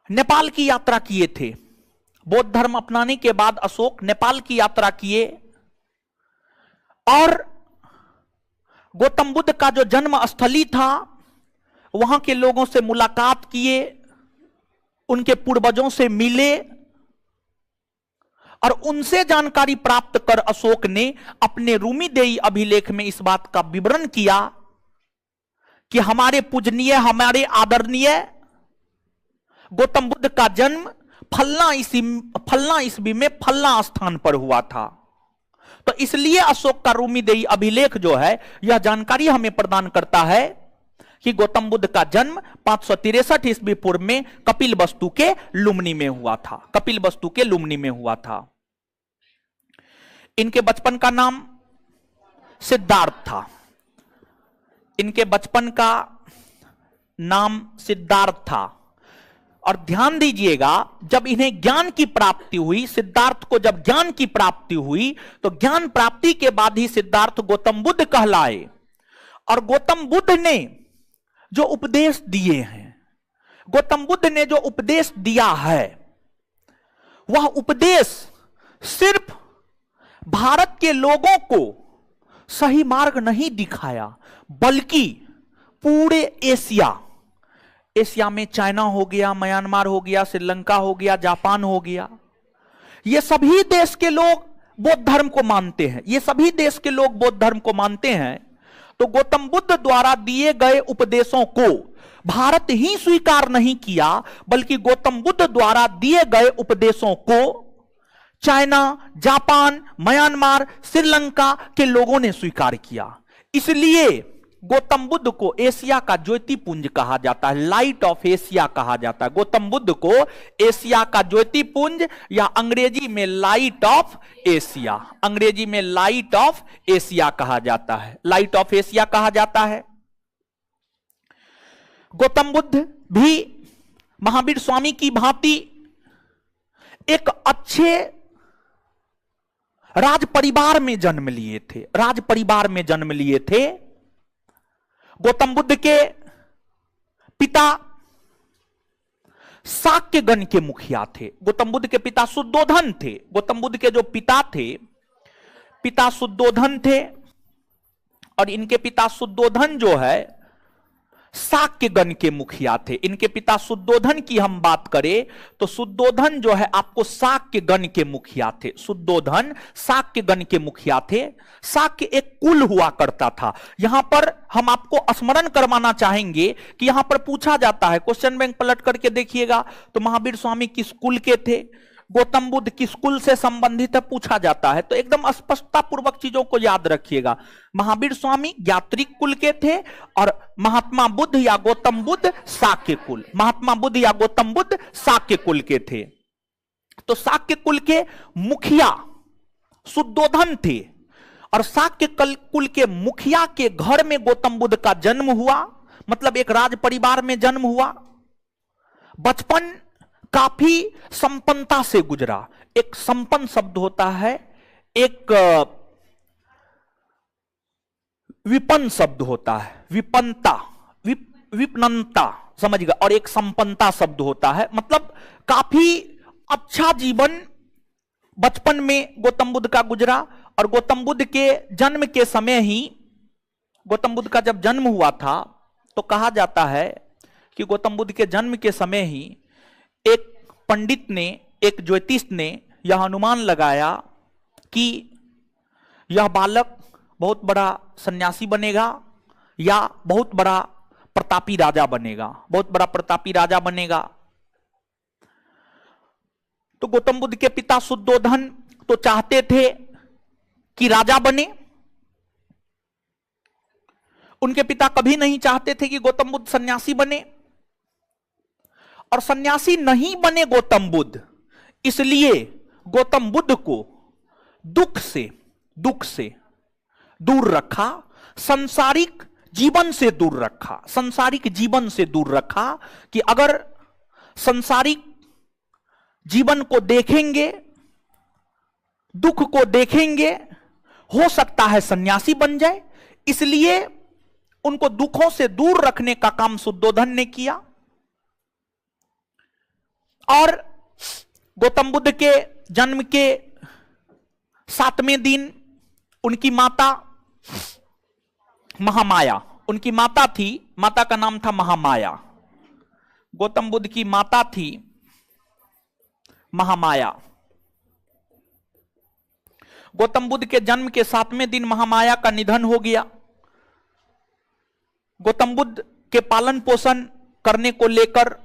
A: नेपाल की यात्रा किए थे। बौद्ध धर्म अपनाने के बाद अशोक नेपाल की यात्रा किए और गौतम बुद्ध का जो जन्म स्थली था वहां के लोगों से मुलाकात किए, उनके पूर्वजों से मिले और उनसे जानकारी प्राप्त कर अशोक ने अपने रूमीदेयी अभिलेख में इस बात का विवरण किया कि हमारे पूजनीय, हमारे आदरणीय गौतम बुद्ध का जन्म फलना ईस्वी में फलना स्थान पर हुआ था। तो इसलिए अशोक का रूमीदेयी अभिलेख जो है यह जानकारी हमें प्रदान करता है कि गौतम बुद्ध का जन्म 563 ईस्वी पूर्व में कपिलवस्तु के लुम्नी में हुआ था। कपिलवस्तु के लुम्नी में हुआ था। इनके बचपन का नाम सिद्धार्थ था। इनके बचपन का नाम सिद्धार्थ था। और ध्यान दीजिएगा, जब इन्हें ज्ञान की प्राप्ति हुई, सिद्धार्थ को जब ज्ञान की प्राप्ति हुई तो ज्ञान प्राप्ति के बाद ही सिद्धार्थ गौतम बुद्ध कहलाए। और गौतम बुद्ध ने जो उपदेश दिए हैं, गौतम बुद्ध ने जो उपदेश दिया है, वह उपदेश सिर्फ भारत के लोगों को सही मार्ग नहीं दिखाया, बल्कि पूरे एशिया में चाइना हो गया, म्यांमार हो गया, श्रीलंका हो गया, जापान हो गया, ये सभी देश के लोग बौद्ध धर्म को मानते हैं। ये सभी देश के लोग बौद्ध धर्म को मानते हैं। तो गौतम बुद्ध द्वारा दिए गए उपदेशों को भारत ही स्वीकार नहीं किया, बल्कि गौतम बुद्ध द्वारा दिए गए उपदेशों को चाइना, जापान, म्यांमार, श्रीलंका के लोगों ने स्वीकार किया। इसलिए गौतम बुद्ध को एशिया का ज्योतिपुंज कहा जाता है, लाइट ऑफ एशिया कहा जाता है। गौतम बुद्ध को एशिया का ज्योतिपुंज या अंग्रेजी में लाइट ऑफ एशिया, अंग्रेजी में लाइट ऑफ एशिया कहा जाता है, लाइट ऑफ एशिया कहा जाता है। गौतम बुद्ध भी महावीर स्वामी की भांति एक अच्छे राज परिवार में जन्म लिए थे, राज परिवार में जन्म लिए थे। गौतम बुद्ध के पिता शाक्यगण के मुखिया थे। गौतम बुद्ध के पिता शुद्धोधन थे। गौतम बुद्ध के जो पिता थे, पिता शुद्धोधन थे और इनके पिता शुद्धोधन जो है शाक्यगण के मुखिया थे। इनके पिता शुद्धोधन की हम बात करें तो शुद्धोधन जो है आपको शाक्यगण के मुखिया थे। शुद्धोधन शाक्यगण के मुखिया थे। शाक्य एक कुल हुआ करता था। यहां पर हम आपको स्मरण करवाना चाहेंगे कि यहां पर पूछा जाता है, क्वेश्चन बैंक पलट करके देखिएगा तो महावीर स्वामी किस कुल के थे, गौतम बुद्ध किस कुल से संबंधित है, पूछा जाता है। तो एकदम स्पष्टता पूर्वक चीजों को याद रखिएगा। महावीर स्वामी यात्रिक कुल के थे और महात्मा बुद्ध या गौतम बुद्ध शाक्य कुल, महात्मा बुद्ध या गौतम बुद्ध शाक्य कुल के थे। तो शाक्य कुल के मुखिया शुद्धोधन थे और शाक्य कुल के मुखिया के घर में गौतम बुद्ध का जन्म हुआ, मतलब एक राज परिवार में जन्म हुआ। बचपन काफी संपन्नता से गुजरा। एक संपन्न शब्द होता है, एक विपन्न शब्द होता है, विपन्नता, विपन्नता समझिएगा, और एक संपन्नता शब्द होता है, मतलब काफी अच्छा जीवन बचपन में गौतम बुद्ध का गुजरा। और गौतम बुद्ध के जन्म के समय ही, गौतम बुद्ध का जब जन्म हुआ था तो कहा जाता है कि गौतम बुद्ध के जन्म के समय ही एक पंडित ने, एक ज्योतिष ने यह अनुमान लगाया कि यह बालक बहुत बड़ा सन्यासी बनेगा या बहुत बड़ा प्रतापी राजा बनेगा, बहुत बड़ा प्रतापी राजा बनेगा। तो गौतम बुद्ध के पिता शुद्धोधन तो चाहते थे कि राजा बने। उनके पिता कभी नहीं चाहते थे कि गौतम बुद्ध सन्यासी बने, और सन्यासी नहीं बने गौतम बुद्ध, इसलिए गौतम बुद्ध को दुख से दूर रखा, संसारिक जीवन से दूर रखा, संसारिक जीवन से दूर रखा कि अगर संसारिक जीवन को देखेंगे, दुख को देखेंगे, हो सकता है सन्यासी बन जाए, इसलिए उनको दुखों से दूर रखने का काम शुद्धोधन ने किया। और गौतम बुद्ध के जन्म के 7वें दिन उनकी माता महामाया, उनकी माता थी, माता का नाम था महामाया, गौतम बुद्ध की माता थी महामाया। गौतम बुद्ध के जन्म के 7वें दिन महामाया का निधन हो गया। गौतम बुद्ध के पालन पोषण करने को लेकर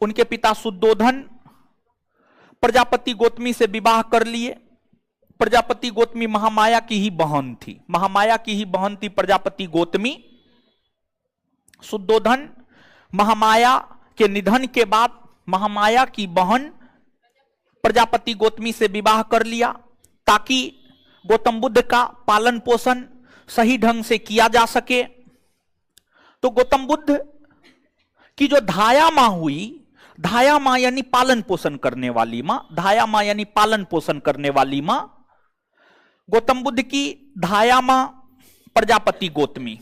A: उनके पिता शुद्धोधन प्रजापति गौतमी से विवाह कर लिए। प्रजापति गौतमी महामाया की ही बहन थी, महामाया की ही बहन थी प्रजापति गौतमी। शुद्धोधन महामाया के निधन के बाद महामाया की बहन प्रजापति गौतमी से विवाह कर लिया ताकि गौतम बुद्ध का पालन पोषण सही ढंग से किया जा सके। तो गौतम बुद्ध की जो धाया मां हुई, धाया मां यानी पालन पोषण करने वाली मां, धाया मां यानी पालन पोषण करने वाली मां, गौतम बुद्ध की धाया मां प्रजापति गौतमी,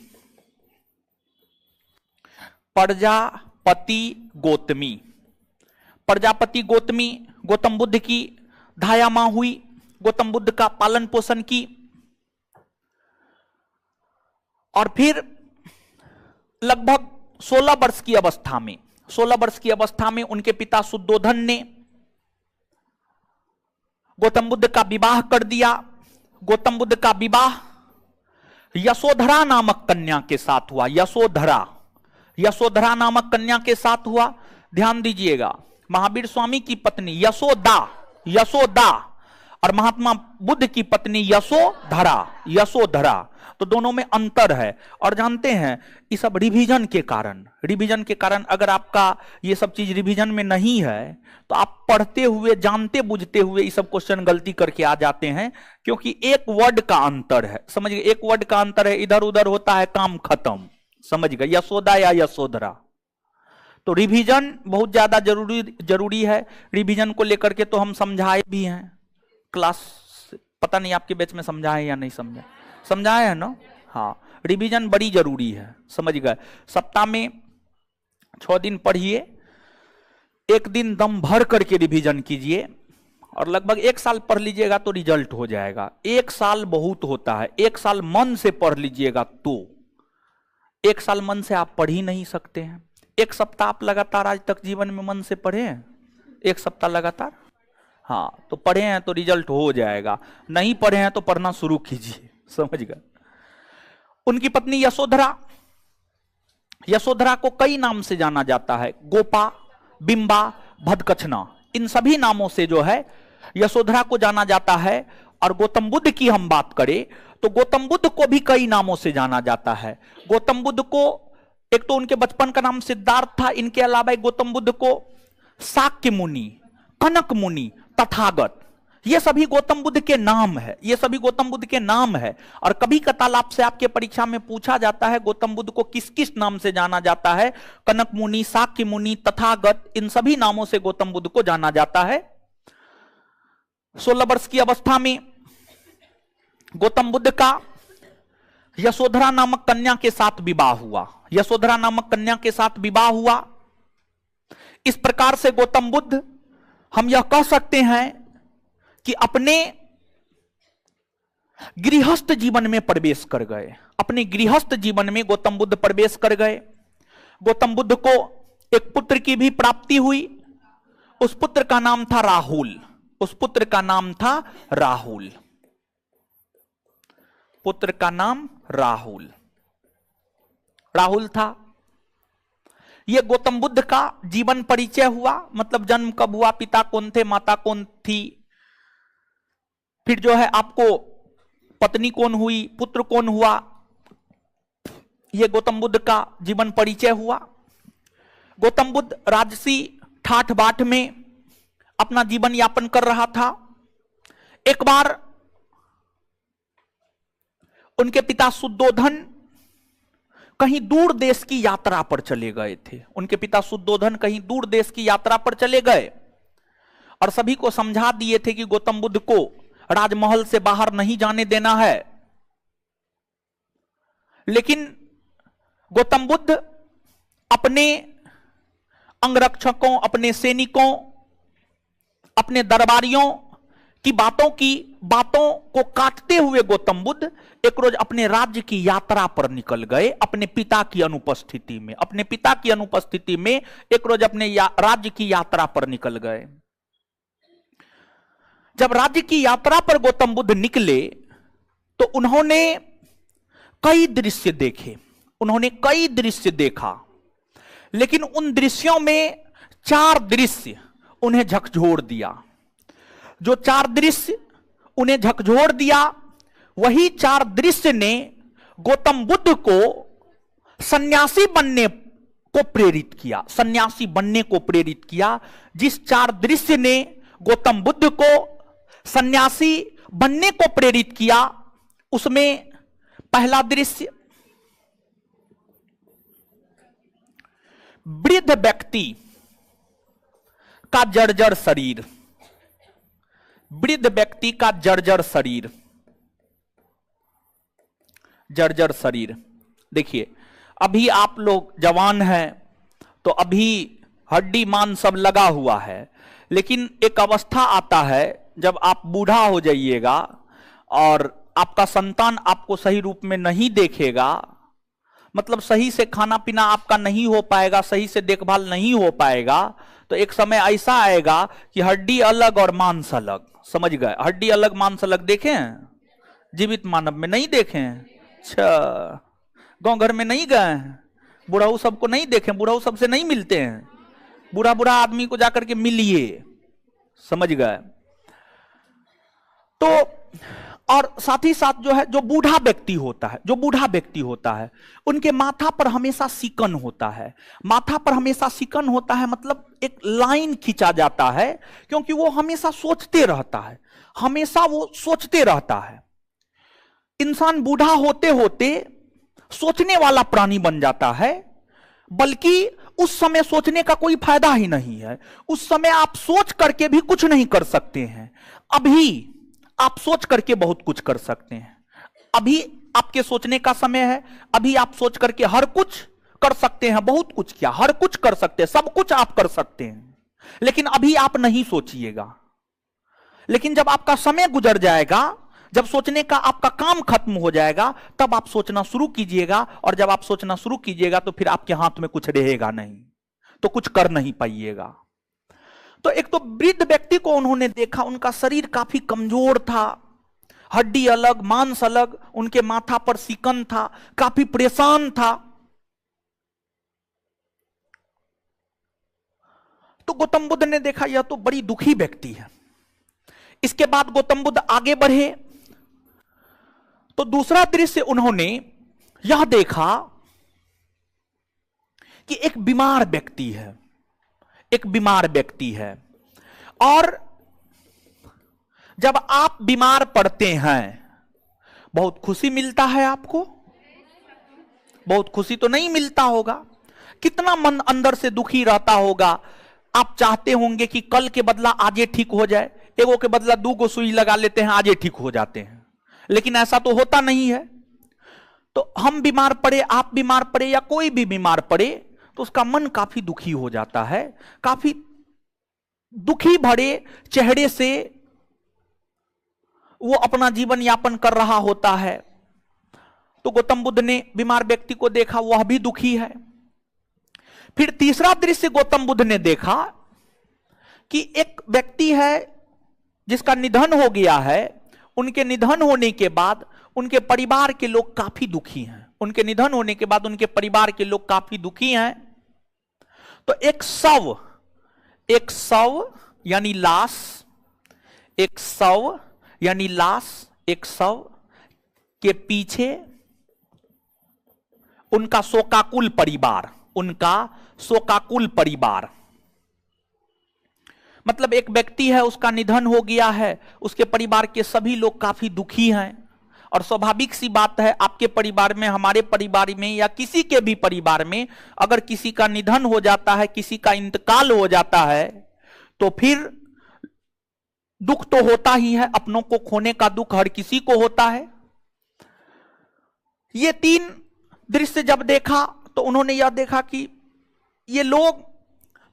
A: प्रजापति गौतमी, प्रजापति गौतमी गौतम बुद्ध की धाया मां हुई, गौतम बुद्ध का पालन पोषण की। और फिर लगभग 16 वर्ष की अवस्था में, 16 वर्ष की अवस्था में उनके पिता शुद्धोधन ने गौतम बुद्ध का विवाह कर दिया। गौतम बुद्ध का विवाह यशोधरा नामक कन्या के साथ हुआ। यशोधरा, यशोधरा नामक कन्या के साथ हुआ। ध्यान दीजिएगा, महावीर स्वामी की पत्नी यशोदा, यशोदा, और महात्मा बुद्ध की पत्नी यशोधरा, यशोधरा, तो दोनों में अंतर है। और जानते हैं ये सब रिवीजन के कारण, रिवीजन के कारण अगर आपका ये सब चीज रिवीजन में नहीं है तो आप पढ़ते हुए जानते बुझते हुए ये सब क्वेश्चन गलती करके आ जाते हैं, क्योंकि एक वर्ड का अंतर है, समझ गए, एक वर्ड का अंतर है, इधर उधर होता है, काम खत्म, समझ गए, यशोदा या यशोधरा। तो रिवीजन बहुत ज्यादा जरूरी है। रिवीजन को लेकर के तो हम समझाए भी हैं, क्लास पता नहीं आपके बैच में समझाए या नहीं समझाए, समझाए है ना। हाँ, रिवीजन बड़ी जरूरी है, समझ गए। सप्ताह में 6 दिन पढ़िए, एक दिन दम भर करके रिवीजन कीजिए और लगभग 1 साल पढ़ लीजिएगा तो रिजल्ट हो जाएगा। 1 साल बहुत होता है, 1 साल मन से पढ़ लीजिएगा तो। 1 साल मन से आप पढ़ ही नहीं सकते हैं। 1 सप्ताह आप लगातार आज तक जीवन में मन से पढ़े हैं? 1 सप्ताह लगातार, हाँ, तो पढ़े हैं तो रिजल्ट हो जाएगा। नहीं पढ़े हैं तो पढ़ना शुरू कीजिए, समझ गए। उनकी पत्नी यशोधरा, यशोधरा को कई नाम से जाना जाता है, गोपा, बिंबा, भदकचना, इन सभी नामों से जो है यशोधरा को जाना जाता है। और गौतम बुद्ध की हम बात करें तो गौतम बुद्ध को भी कई नामों से जाना जाता है। गौतम बुद्ध को एक तो उनके बचपन का नाम सिद्धार्थ था, इनके अलावा गौतम बुद्ध को शाक्य मुनि, कनक मुनि, तथागत, ये सभी गौतम बुद्ध के नाम है, ये सभी गौतम बुद्ध के नाम है। और कभी कताल आपसे आपके परीक्षा में पूछा जाता है गौतम बुद्ध को किस किस नाम से जाना जाता है, कनक मुनि, शाक्य मुनि, तथागत, इन सभी नामों से गौतम बुद्ध को जाना जाता है। 16 वर्ष की अवस्था में गौतम बुद्ध का यशोधरा नामक कन्या के साथ विवाह हुआ, यशोधरा नामक कन्या के साथ विवाह हुआ। इस प्रकार से गौतम बुद्ध, हम यह कह सकते हैं कि अपने गृहस्थ जीवन में प्रवेश कर गए, अपने गृहस्थ जीवन में गौतम बुद्ध प्रवेश कर गए। गौतम बुद्ध को एक पुत्र की भी प्राप्ति हुई, उस पुत्र का नाम था राहुल, उस पुत्र का नाम था राहुल, पुत्र का नाम राहुल, राहुल था। यह गौतम बुद्ध का जीवन परिचय हुआ, मतलब जन्म कब हुआ, पिता कौन थे, माता कौन थी, फिर जो है आपको पत्नी कौन हुई, पुत्र कौन हुआ, यह गौतम बुद्ध का जीवन परिचय हुआ। गौतम बुद्ध राजसी ठाठ बाट में अपना जीवन यापन कर रहा था। एक बार उनके पिता शुद्धोधन कहीं दूर देश की यात्रा पर चले गए थे। उनके पिता शुद्धोधन कहीं दूर देश की यात्रा पर चले गए और सभी को समझा दिए थे कि गौतम बुद्ध को राजमहल से बाहर नहीं जाने देना है। लेकिन गौतम बुद्ध अपने अंगरक्षकों, अपने सैनिकों, अपने दरबारियों की बातों को काटते हुए गौतम बुद्ध एक रोज अपने राज्य की यात्रा पर निकल गए, अपने पिता की अनुपस्थिति में। अपने पिता की अनुपस्थिति में एक रोज अपने राज्य की यात्रा पर निकल गए। जब राज्य की यात्रा पर गौतम बुद्ध निकले तो उन्होंने कई दृश्य देखे, उन्होंने कई दृश्य देखा, लेकिन उन दृश्यों में 4 दृश्य उन्हें झकझोर दिया। जो 4 दृश्य उन्हें झकझोर दिया, वही 4 दृश्य ने गौतम बुद्ध को सन्यासी बनने को प्रेरित किया, सन्यासी बनने को प्रेरित किया। जिस 4 दृश्य ने गौतम बुद्ध को सन्यासी बनने को प्रेरित किया, उसमें पहला दृश्य, वृद्ध व्यक्ति का जर्जर शरीर, वृद्ध व्यक्ति का जर्जर शरीर, जर्जर शरीर। देखिए, अभी आप लोग जवान हैं तो अभी हड्डी मांस सब लगा हुआ है, लेकिन एक अवस्था आता है जब आप बूढ़ा हो जाइएगा और आपका संतान आपको सही रूप में नहीं देखेगा, मतलब सही से खाना पीना आपका नहीं हो पाएगा, सही से देखभाल नहीं हो पाएगा, तो एक समय ऐसा आएगा कि हड्डी अलग और मांस अलग। समझ गए? हड्डी अलग मांस अलग देखे हैं? जीवित मानव में नहीं देखे हैं? अच्छा, गांव घर में नहीं गए हैं? बुढ़ाऊ सबको नहीं देखे? बुढ़ाऊ सबसे नहीं मिलते हैं? बुढ़ा बुढ़ा आदमी को जाकर के मिलिए। समझ गए? तो और साथ ही साथ जो है, जो बूढ़ा व्यक्ति होता है, जो बूढ़ा व्यक्ति होता है, उनके माथा पर हमेशा सिकन होता है। माथा पर हमेशा सिकन होता है मतलब एक लाइन खींचा जाता है, क्योंकि वो हमेशा सोचते रहता है, हमेशा वो सोचते रहता है। इंसान बूढ़ा होते होते सोचने वाला प्राणी बन जाता है, बल्कि उस समय सोचने का कोई फायदा ही नहीं है। उस समय आप सोच करके भी कुछ नहीं कर सकते हैं। अभी आप सोच करके बहुत कुछ कर सकते हैं। अभी आपके सोचने का समय है, अभी आप सोच करके हर कुछ कर सकते हैं, बहुत कुछ क्या, हर कुछ कर सकते हैं, सब कुछ आप कर सकते हैं, लेकिन अभी आप नहीं सोचिएगा। लेकिन जब आपका समय गुजर जाएगा, जब सोचने का आपका काम खत्म हो जाएगा, तब आप सोचना शुरू कीजिएगा, और जब आप सोचना शुरू कीजिएगा तो फिर आपके हाथ में कुछ रहेगा नहीं, तो कुछ कर नहीं पाइएगा। तो एक तो वृद्ध व्यक्ति को उन्होंने देखा, उनका शरीर काफी कमजोर था, हड्डी अलग मांस अलग, उनके माथा पर सिकन था, काफी परेशान था। तो गौतम बुद्ध ने देखा यह तो बड़ी दुखी व्यक्ति है। इसके बाद गौतम बुद्ध आगे बढ़े तो दूसरा दृश्य उन्होंने यह देखा कि एक बीमार व्यक्ति है, एक बीमार व्यक्ति है। और जब आप बीमार पड़ते हैं, बहुत खुशी मिलता है आपको? बहुत खुशी तो नहीं मिलता होगा। कितना मन अंदर से दुखी रहता होगा। आप चाहते होंगे कि कल के बदला आजे ठीक हो जाए, एगो के बदला 2 सुई लगा लेते हैं, आजे ठीक हो जाते हैं, लेकिन ऐसा तो होता नहीं है। तो हम बीमार पड़े, आप बीमार पड़े, या कोई भी बीमार पड़े, तो उसका मन काफी दुखी हो जाता है, काफी दुखी भरे चेहरे से वो अपना जीवन यापन कर रहा होता है। तो गौतम बुद्ध ने बीमार व्यक्ति को देखा, वह भी दुखी है। फिर तीसरा दृश्य गौतम बुद्ध ने देखा कि एक व्यक्ति है जिसका निधन हो गया है। उनके निधन होने के बाद उनके परिवार के लोग काफी दुखी हैं। उनके निधन होने के बाद उनके परिवार के लोग काफी दुखी हैं। तो एक शव यानी लाश, एक शव यानी लाश, एक शव के पीछे उनका शोकाकुल परिवार, उनका शोकाकुल परिवार, मतलब एक व्यक्ति है, उसका निधन हो गया है, उसके परिवार के सभी लोग काफी दुखी हैं। और स्वाभाविक सी बात है, आपके परिवार में, हमारे परिवार में, या किसी के भी परिवार में अगर किसी का निधन हो जाता है, किसी का इंतकाल हो जाता है, तो फिर दुख तो होता ही है। अपनों को खोने का दुख हर किसी को होता है। ये तीन दृश्य जब देखा तो उन्होंने यह देखा कि ये लोग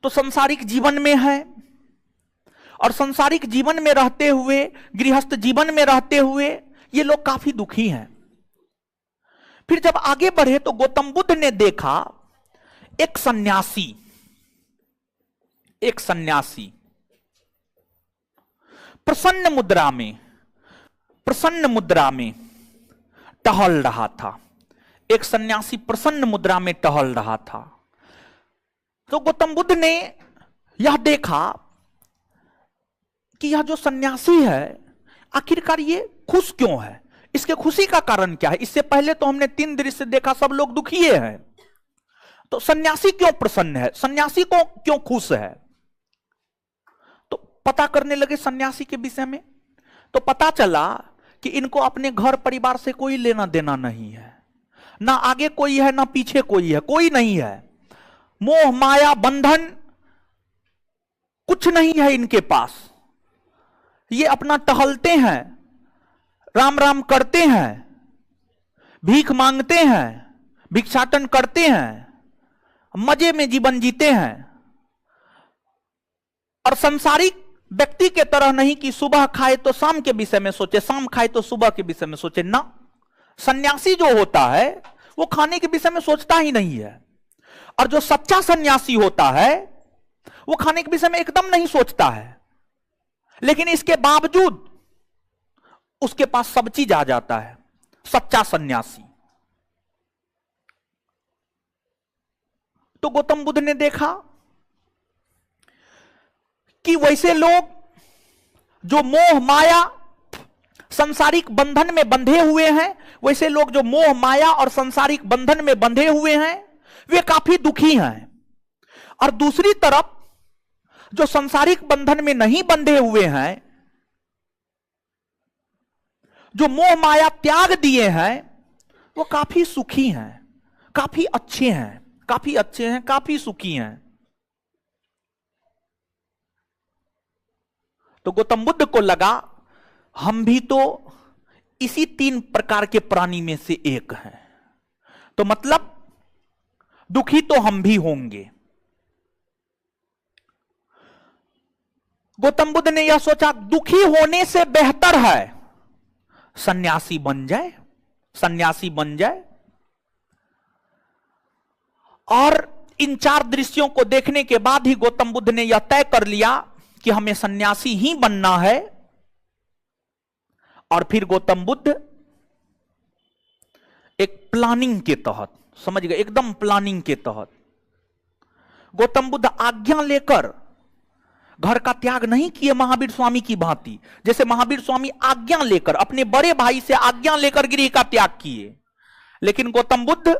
A: तो सांसारिक जीवन में हैं, और सांसारिक जीवन में रहते हुए, गृहस्थ जीवन में रहते हुए ये लोग काफी दुखी हैं। फिर जब आगे बढ़े तो गौतम बुद्ध ने देखा एक सन्यासी प्रसन्न मुद्रा में टहल रहा था। एक सन्यासी प्रसन्न मुद्रा में टहल रहा था। तो गौतम बुद्ध ने यह देखा कि यह जो सन्यासी है आखिरकार ये खुश क्यों है, इसके खुशी का कारण क्या है। इससे पहले तो हमने तीन दृश्य देखा, सब लोग दुखी हैं। तो सन्यासी क्यों प्रसन्न है, सन्यासी को क्यों खुश है। तो पता करने लगे सन्यासी के विषय में। तो पता चला कि इनको अपने घर परिवार से कोई लेना देना नहीं है, ना आगे कोई है ना पीछे कोई है, कोई नहीं है। मोह माया बंधन कुछ नहीं है इनके पास। ये अपना टहलते हैं, राम राम करते हैं, भीख मांगते हैं, भिक्षाटन करते हैं, मजे में जीवन जीते हैं। और सांसारिक व्यक्ति के तरह नहीं कि सुबह खाए तो शाम के विषय में सोचे, शाम खाए तो सुबह के विषय में सोचे, ना। सन्यासी जो होता है वो खाने के विषय में सोचता ही नहीं है। और जो सच्चा सन्यासी होता है वो खाने के विषय में एकदम नहीं सोचता है, लेकिन इसके बावजूद उसके पास सब चीज आ जाता है। सच्चा सन्यासी। तो गौतम बुद्ध ने देखा कि वैसे लोग जो मोह माया सांसारिक बंधन में बंधे हुए हैं, वैसे लोग जो मोह माया और सांसारिक बंधन में बंधे हुए हैं वे काफी दुखी हैं। और दूसरी तरफ जो सांसारिक बंधन में नहीं बंधे हुए हैं, जो मोह माया त्याग दिए हैं, वो काफी सुखी हैं, काफी अच्छे हैं, काफी सुखी हैं। तो गौतम बुद्ध को लगा हम भी तो इसी तीन प्रकार के प्राणी में से एक हैं, तो मतलब दुखी तो हम भी होंगे। गौतम बुद्ध ने यह सोचा दुखी होने से बेहतर है सन्यासी बन जाए। और इन चार दृश्यों को देखने के बाद ही गौतम बुद्ध ने यह तय कर लिया कि हमें सन्यासी ही बनना है। और फिर गौतम बुद्ध एक प्लानिंग के तहत, समझ गए, एकदम प्लानिंग के तहत गौतम बुद्ध आज्ञा लेकर घर का त्याग नहीं किए महावीर स्वामी की भांति। जैसे महावीर स्वामी आज्ञा लेकर, अपने बड़े भाई से आज्ञा लेकर गृह का त्याग किए, लेकिन गौतम बुद्ध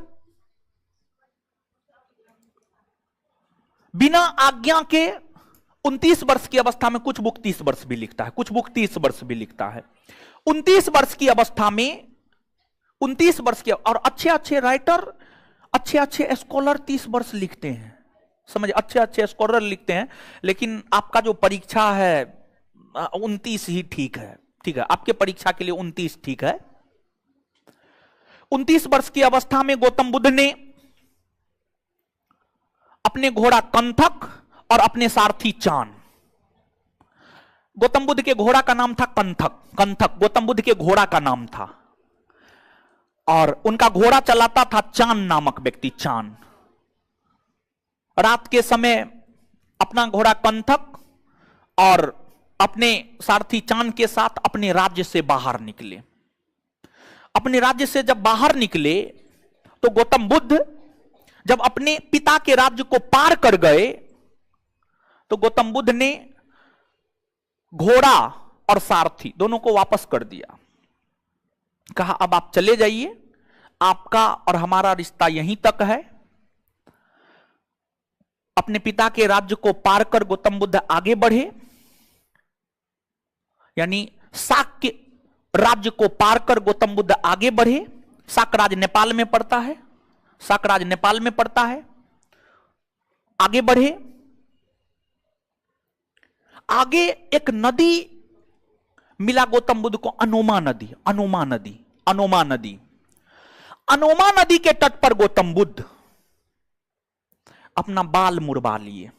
A: बिना आज्ञा के 29 वर्ष की अवस्था में, कुछ बुक 30 वर्ष भी लिखता है, कुछ बुक 30 वर्ष भी लिखता है, 29 वर्ष की अवस्था में, 29 वर्ष के, और अच्छे राइटर, अच्छे स्कॉलर 30 वर्ष लिखते हैं, समझ, अच्छे स्कॉलर लिखते हैं। लेकिन आपका जो परीक्षा है 29 ही ठीक है, आपके परीक्षा के लिए 29 ठीक है। 29 वर्ष की अवस्था में गौतम बुद्ध ने अपने घोड़ा कंथक और अपने सारथी चान, गौतम बुद्ध के घोड़ा का नाम था कंथक गौतम बुद्ध के घोड़ा का नाम था, और उनका घोड़ा चलाता था चान नामक व्यक्ति, चान। रात के समय अपना घोड़ा कंथक और अपने सारथी चान के साथ अपने राज्य से बाहर निकले। अपने राज्य से जब बाहर निकले तो गौतम बुद्ध जब अपने पिता के राज्य को पार कर गए तो गौतम बुद्ध ने घोड़ा और सारथी दोनों को वापस कर दिया। कहा अब आप चले जाइए, आपका और हमारा रिश्ता यहीं तक है। अपने पिता के राज्य को पार कर गौतम बुद्ध आगे बढ़े, यानी शाक्य राज्य को पार कर गौतम बुद्ध आगे बढ़े। साकराज नेपाल में पड़ता है, साकराज नेपाल में पड़ता है। आगे बढ़े, आगे एक नदी मिला गौतम बुद्ध को, अनोमा नदी। अनोमा नदी, अनोमा नदी, अनोमा नदी के तट पर गौतम बुद्ध अपना बाल मुड़वा लिए,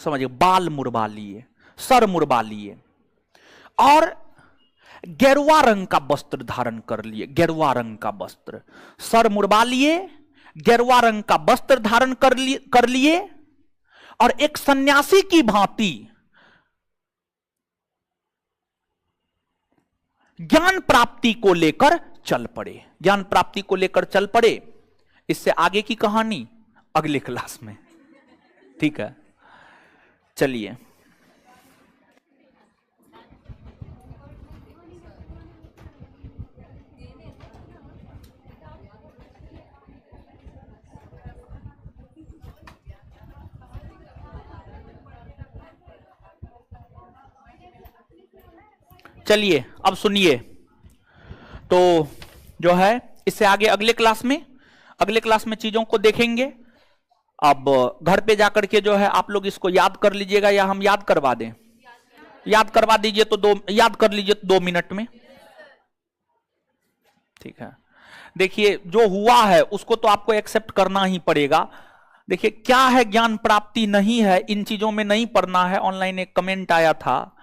A: समझिए, बाल मुड़वा लिए, सर मुड़वा लिए और गेरुआ रंग का वस्त्र धारण कर लिए। गेरुआ रंग का वस्त्र, सर मुड़वा लिए, गेरुआ रंग का वस्त्र धारण कर लिए और एक सन्यासी की भांति ज्ञान प्राप्ति को लेकर चल पड़े। ज्ञान प्राप्ति को लेकर चल पड़े। इससे आगे की कहानी अगले क्लास में, ठीक है। चलिए, चलिए अब सुनिए। तो जो है इससे आगे अगले क्लास में चीजों को देखेंगे। अब घर पे जाकर के जो है आप लोग इसको याद कर लीजिएगा, या हम याद करवा दें? याद करवा दीजिए तो याद कर लीजिए 2 मिनट में, ठीक है। देखिए, जो हुआ है उसको तो आपको एक्सेप्ट करना ही पड़ेगा। देखिए, क्या है ज्ञान प्राप्ति नहीं है, इन चीजों में नहीं पढ़ना है। ऑनलाइन एक कमेंट आया था,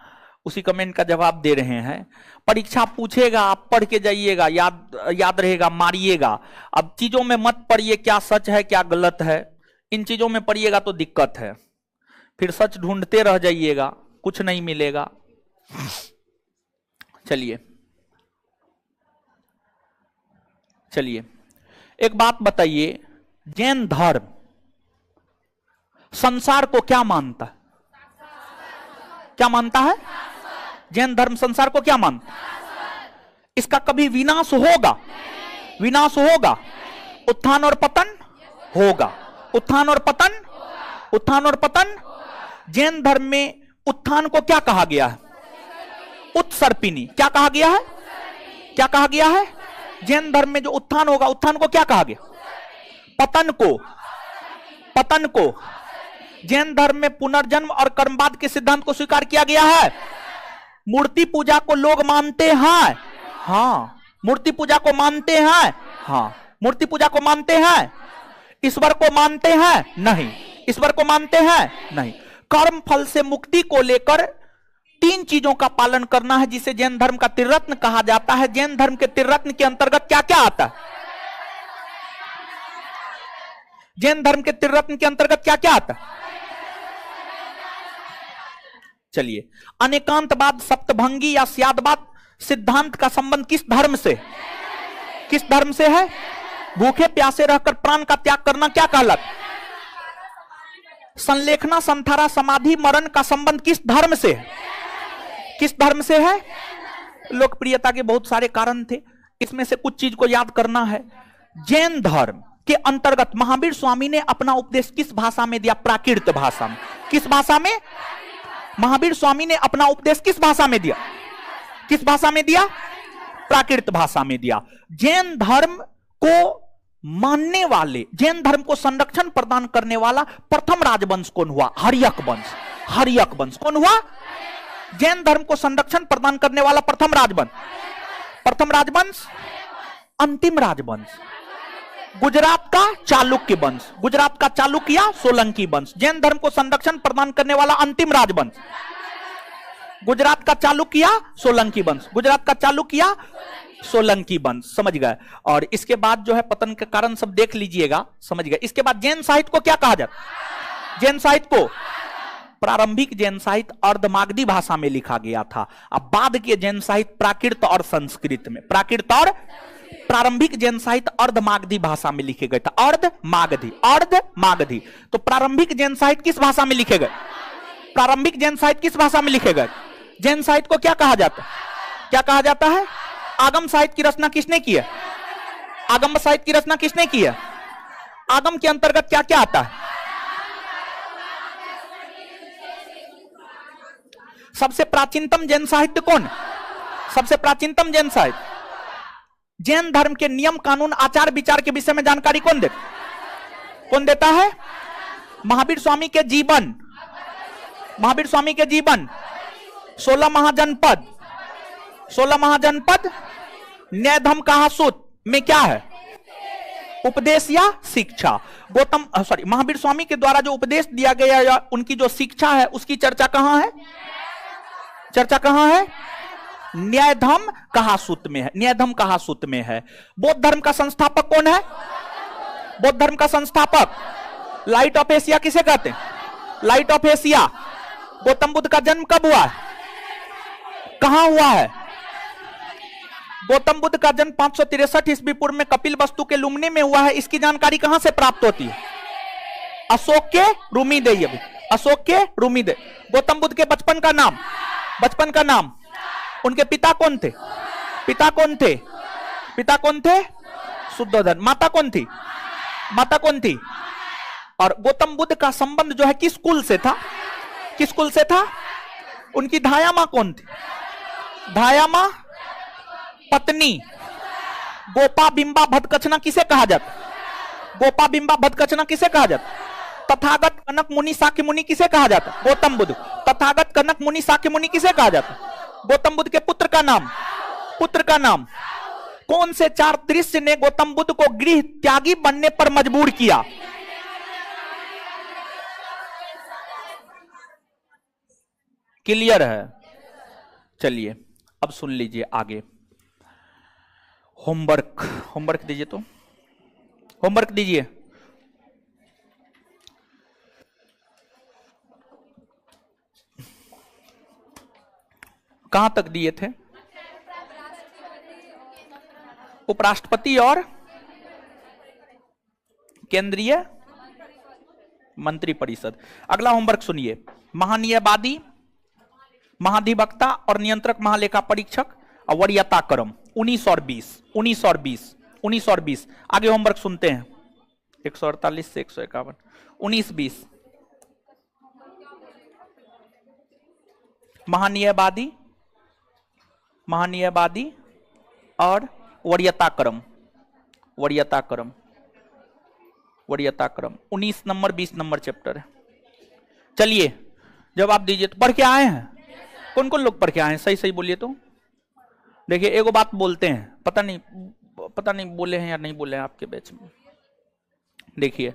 A: उसी कमेंट का जवाब दे रहे हैं। परीक्षा पूछेगा, आप पढ़ के जाइएगा, याद रहेगा, मारिएगा। अब चीजों में मत पढ़िए क्या सच है क्या गलत है, इन चीजों में पढ़िएगा तो दिक्कत है, फिर सच ढूंढते रह जाइएगा, कुछ नहीं मिलेगा। चलिए चलिए, एक बात बताइए, जैन धर्म संसार को क्या मानता है? क्या मानता है? जैन धर्म संसार को क्या मानता है? इसका कभी विनाश होगा? विनाश होगा? उत्थान और पतन होगा। उत्थान और पतन, उत्थान और पतन। जैन धर्म में उत्थान को क्या कहा गया है? उत्सर्पिणी। क्या कहा गया है? क्या कहा गया है? जैन धर्म में जो उत्थान होगा, उत्थान को क्या कहा गया? पतन को, पतन को। जैन धर्म में पुनर्जन्म और कर्मवाद के सिद्धांत को स्वीकार किया गया है। मूर्ति पूजा को लोग मानते हैं, हाँ। मूर्ति पूजा को मानते हैं, हाँ। मूर्ति पूजा को मानते हैं। ईश्वर को मानते हैं? नहीं। ईश्वर को मानते हैं? नहीं। कर्म फल से मुक्ति को लेकर 3 चीजों का पालन करना है, जिसे जैन धर्म का त्रिरत्न कहा जाता है। जैन धर्म के त्रिरत्न के अंतर्गत क्या क्या आता है? जैन धर्म के त्रिरत्न के अंतर्गत क्या क्या आता है? चलिए, अनेकांतवाद, सप्तभंगी या स्यादवाद सिद्धांत का संबंध किस धर्म से? किस धर्म से है? भूखे प्यासे रहकर प्राण का त्याग करना क्या कहलाता? संलेखना, संथारा, समाधि, मरण का संबंध किस धर्म से है? किस धर्म से है? लोकप्रियता के बहुत सारे कारण थे, इसमें से कुछ चीज को याद करना है। जैन धर्म के अंतर्गत महावीर स्वामी ने अपना उपदेश किस भाषा में दिया? प्राकृत भाषा में। किस भाषा में? महावीर स्वामी ने अपना उपदेश किस भाषा में दिया? किस भाषा में दिया? प्राकृत भाषा में दिया। जैन धर्म को मानने वाले, जैन धर्म को संरक्षण प्रदान करने वाला प्रथम राजवंश कौन हुआ? हर्यक वंश। हर्यक वंश कौन हुआ? जैन धर्म को संरक्षण प्रदान करने वाला प्रथम राजवंश, प्रथम राजवंश, अंतिम राजवंश गुजरात का चालुक्य वंश। गुजरात का चालुक्य सोलंकी वंश। जैन धर्म को संरक्षण प्रदान करने वाला अंतिम राजवंश गुजरात का चालुक्य सोलंकी वंश। गुजरात का चालुक्य सोलंकी वंश, समझ गए। और इसके बाद जो है पतन के कारण सब देख लीजिएगा, समझ गए। इसके बाद जैन साहित्य को क्या कहा जाता? जैन साहित्य को, प्रारंभिक जैन साहित्य अर्धमागधी भाषा में लिखा गया था। अब बाद के जैन साहित्य प्राकृत और संस्कृत में, प्राकृत और प्रारंभिक जैन साहित्य अर्धमागधी भाषा में लिखे गए थे। अर्धमागधी, अर्धमागधी। तो प्रारंभिक जैन साहित्य किस भाषा में लिखे गए? प्रारंभिक जैन साहित्य किस भाषा में लिखे गए? जैन साहित्य को क्या कहा जाता है? क्या कहा जाता है? आगम साहित्य की रचना किसने की है? आगम साहित्य की रचना किसने की है? आगम के अंतर्गत क्या क्या आता है? सबसे प्राचीनतम जैन साहित्य कौन? सबसे प्राचीनतम जैन साहित्य। जैन धर्म के नियम कानून आचार विचार के विषय में जानकारी कौन देता है? महावीर स्वामी के जीवन, महावीर स्वामी के जीवन, 16 महाजनपद, न्याय धर्म कहा सूत्र में क्या है? उपदेश या शिक्षा। महावीर स्वामी के द्वारा जो उपदेश दिया गया या उनकी जो शिक्षा है उसकी चर्चा कहां है? न्याय धर्म कहा सूत्र में है, न्याय धर्म कहा सूत्र में है। बौद्ध धर्म का संस्थापक कौन है? बौद्ध धर्म का संस्थापक लाइट ऑफ एशिया किसे कहते हैं? Light of Asia. Gautam Buddha का जन्म कब हुआ है? कहां हुआ है? गौतम बुद्ध का जन्म 563 ईस्वी पूर्व में कपिल वस्तु के लुम्बिनी में हुआ है। इसकी जानकारी कहां से प्राप्त होती है? अशोक के रूमीदे। अशोक के रूमीदे। गौतम बुद्ध के बचपन का नाम, उनके पिता कौन थे? शुद्धोधन। माता कौन थी? और गौतम बुद्ध का संबंध जो है किस कुल से था? उनकी धायामा कौन थी? धायामा पत्नी। गोपा बिंबा भदकचना किसे कहा जाता? तथागत कनक मुनि साक्य मुनि किसे कहा जाता? गौतम बुद्ध। तथागत कनक मुनि साक्य मुनि किसे कहा जाता? गौतम बुद्ध के पुत्र का नाम। कौन से 4 दृश्य ने गौतम बुद्ध को गृह त्यागी बनने पर मजबूर किया? क्लियर है? चलिए अब सुन लीजिए आगे। होमवर्क दीजिए, तो होमवर्क दीजिए। कहां तक दिए थे? उपराष्ट्रपति और केंद्रीय मंत्रिपरिषद। अगला होमवर्क सुनिए। महानियमवादी, महाधिवक्ता और नियंत्रक महालेखा परीक्षक और वरीयता क्रम 19 और 20। आगे होमवर्क सुनते हैं। 148 से 151, 19-20। महानियमवादी और वरीयता क्रम 19 नंबर 20 नंबर चैप्टर है। चलिए जवाब दीजिए। तो पढ़ के आए हैं? कौन कौन लोग पढ़ के आए हैं? सही बोलिए। तो देखिए एगो बात बोलते हैं, पता नहीं बोले हैं या नहीं बोले हैं आपके बैच में। देखिए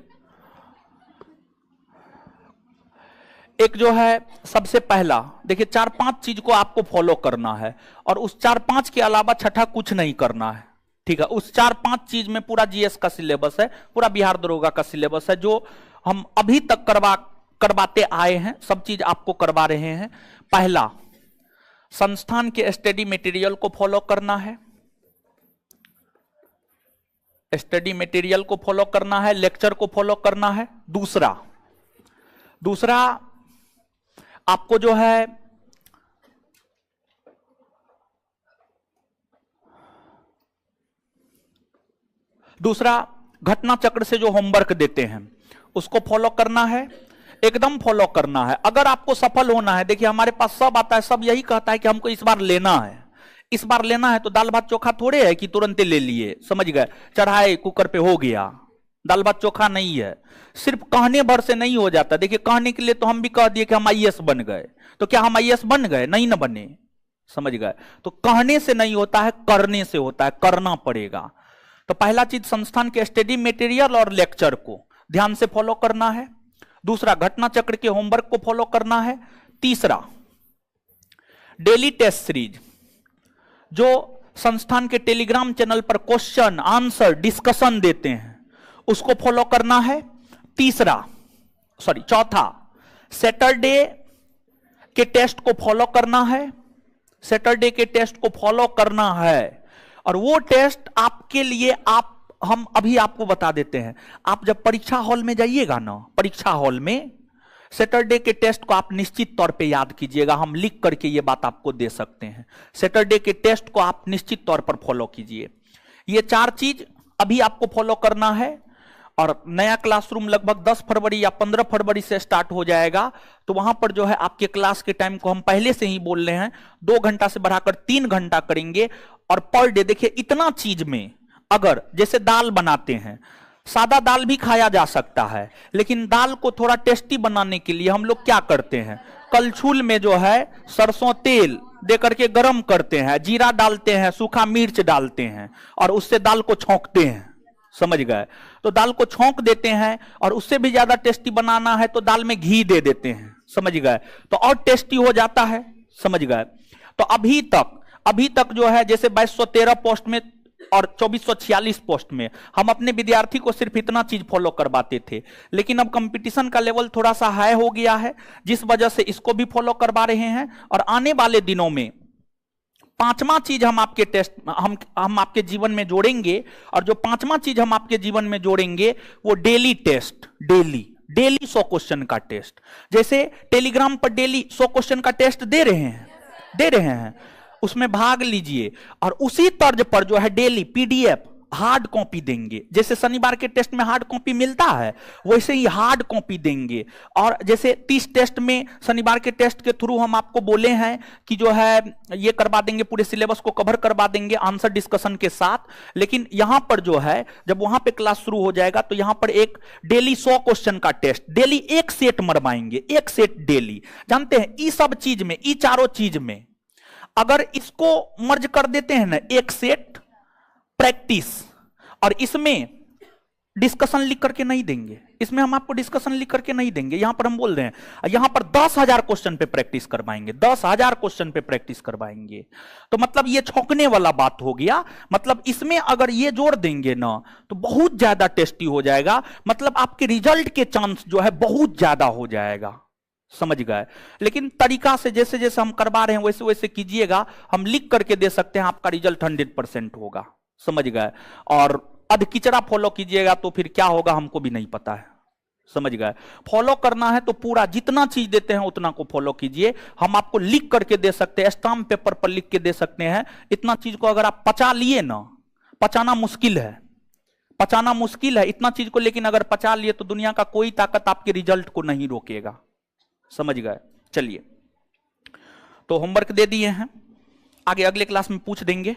A: एक जो है सबसे पहला, देखिए 4-5 चीज को आपको फॉलो करना है और उस 4-5 के अलावा छठा कुछ नहीं करना है। ठीक है? उस 4-5 चीज में पूरा जीएस का सिलेबस है, पूरा बिहार दरोगा का सिलेबस है, जो हम अभी तक करवाते आए हैं, सब चीज आपको करवा रहे हैं। पहला, संस्थान के स्टडी मटेरियल को फॉलो करना है, लेक्चर को फॉलो करना है। दूसरा आपको जो है घटना चक्र से जो होमवर्क देते हैं उसको फॉलो करना है, एकदम फॉलो करना है। अगर आपको सफल होना है, देखिए हमारे पास सब आता है, सब यही कहता है कि हमको इस बार लेना है, तो दाल भात चोखा थोड़े है कि तुरंत ले लिए, समझ गए, चढ़ाए कुकर पे हो गया। दाल भात चोखा नहीं है, सिर्फ कहने भर से नहीं हो जाता। देखिए कहने के लिए तो हम भी कह दिए कि हम आईएएस बन गए, तो क्या हम आईएएस बन गए? नहीं ना बने, समझ गए। तो कहने से नहीं होता है, करने से होता है, करना पड़ेगा। तो पहला चीज संस्थान के स्टडी मटेरियल और लेक्चर को ध्यान से फॉलो करना है। दूसरा, घटना चक्र के होमवर्क को फॉलो करना है। तीसरा, डेली टेस्ट सीरीज जो संस्थान के टेलीग्राम चैनल पर क्वेश्चन आंसर डिस्कशन देते हैं उसको फॉलो करना है। चौथा, सैटरडे के टेस्ट को फॉलो करना है। और वो टेस्ट आपके लिए हम अभी आपको बता देते हैं। आप जब परीक्षा हॉल में जाइएगा ना, परीक्षा हॉल में सैटरडे के टेस्ट को आप निश्चित तौर पे याद कीजिएगा। हम लिख करके ये बात आपको दे सकते हैं। सैटरडे के टेस्ट को आप निश्चित तौर पर फॉलो कीजिए। ये 4 चीज अभी आपको फॉलो करना है और नया क्लासरूम लगभग 10 फरवरी या 15 फरवरी से स्टार्ट हो जाएगा। तो वहां पर जो है आपके क्लास के टाइम को हम पहले से ही बोल रहे हैं 2 घंटा से बढ़ाकर 3 घंटा करेंगे। और पर डे देखिए इतना चीज में, अगर जैसे दाल बनाते हैं, सादा दाल भी खाया जा सकता है, लेकिन दाल को थोड़ा टेस्टी बनाने के लिए हम लोग क्या करते हैं, कलछुल में जो है सरसों तेल दे करके गरम करते हैं, जीरा डालते हैं, सूखा मिर्च डालते हैं और उससे दाल को छौंकते हैं। समझ गए? तो दाल को छौंक देते हैं और उससे भी ज्यादा टेस्टी बनाना है तो दाल में घी दे देते हैं। समझ गए? तो और टेस्टी हो जाता है। समझ गए? तो अभी तक जो है जैसे 2213 पोस्ट में और 2446 पोस्ट में हम अपने विद्यार्थी को सिर्फ इतना चीज फॉलो करवाते थे, लेकिन अब कंपटीशन का लेवल थोड़ा सा हाई हो गया है, जिस वजह से इसको भी फॉलो करवा रहे हैं। और आने वाले दिनों में 5वां चीज हम आपके टेस्ट हम आपके जीवन में जोड़ेंगे। और जो 5वां चीज हम आपके जीवन में जोड़ेंगे वो डेली टेस्ट, डेली 100 क्वेश्चन का टेस्ट। जैसे टेलीग्राम पर डेली 100 क्वेश्चन का टेस्ट दे रहे हैं, उसमें भाग लीजिए। और उसी तर्ज पर जो है डेली पीडीएफ हार्ड कॉपी देंगे। जैसे शनिवार के टेस्ट में हार्ड कॉपी मिलता है, वैसे ही हार्ड कॉपी देंगे। और जैसे 30 टेस्ट में शनिवार के टेस्ट के थ्रू हम आपको बोले हैं कि जो है ये करवा देंगे, पूरे सिलेबस को कवर करवा देंगे आंसर डिस्कशन के साथ। लेकिन यहां पर जो है जब वहां पे क्लास शुरू हो जाएगा तो यहां पर एक डेली 100 क्वेश्चन का टेस्ट, डेली एक सेट मरवाएंगे, एक सेट डेली। जानते हैं ई सब चीज में, ई चारों चीज में अगर इसको मर्ज कर देते हैं ना, एक सेट प्रैक्टिस, और इसमें डिस्कशन लिख करके नहीं देंगे, इसमें हम आपको डिस्कशन लिख करके नहीं देंगे। यहां पर हम बोल रहे हैं यहां पर 10,000 क्वेश्चन पे प्रैक्टिस करवाएंगे, 10,000 क्वेश्चन पे प्रैक्टिस करवाएंगे। तो मतलब ये छौंकने वाला बात हो गया। मतलब इसमें अगर ये जोड़ देंगे ना तो बहुत ज्यादा टेस्टी हो जाएगा। मतलब आपके रिजल्ट के चांस जो है बहुत ज्यादा हो जाएगा। समझ गए? लेकिन तरीका से जैसे जैसे हम करवा रहे हैं वैसे वैसे कीजिएगा। हम लिख करके दे सकते हैं, आपका रिजल्ट 100% होगा। समझ गए? और अधकिचरा फॉलो कीजिएगा तो फिर क्या होगा हमको भी नहीं पता है। समझ गए? फॉलो करना है तो पूरा जितना चीज देते हैं उतना को फॉलो कीजिए। हम आपको लिख करके दे सकते हैं, स्टाम्प पेपर पर लिख के दे सकते हैं। इतना चीज को अगर आप पचा लिए ना, पचाना मुश्किल है इतना चीज को, लेकिन अगर पचा लिए तो दुनिया का कोई ताकत आपके रिजल्ट को नहीं रोकेगा। समझ गए? चलिए, तो होमवर्क दे दिए हैं, आगे अगले क्लास में पूछ देंगे।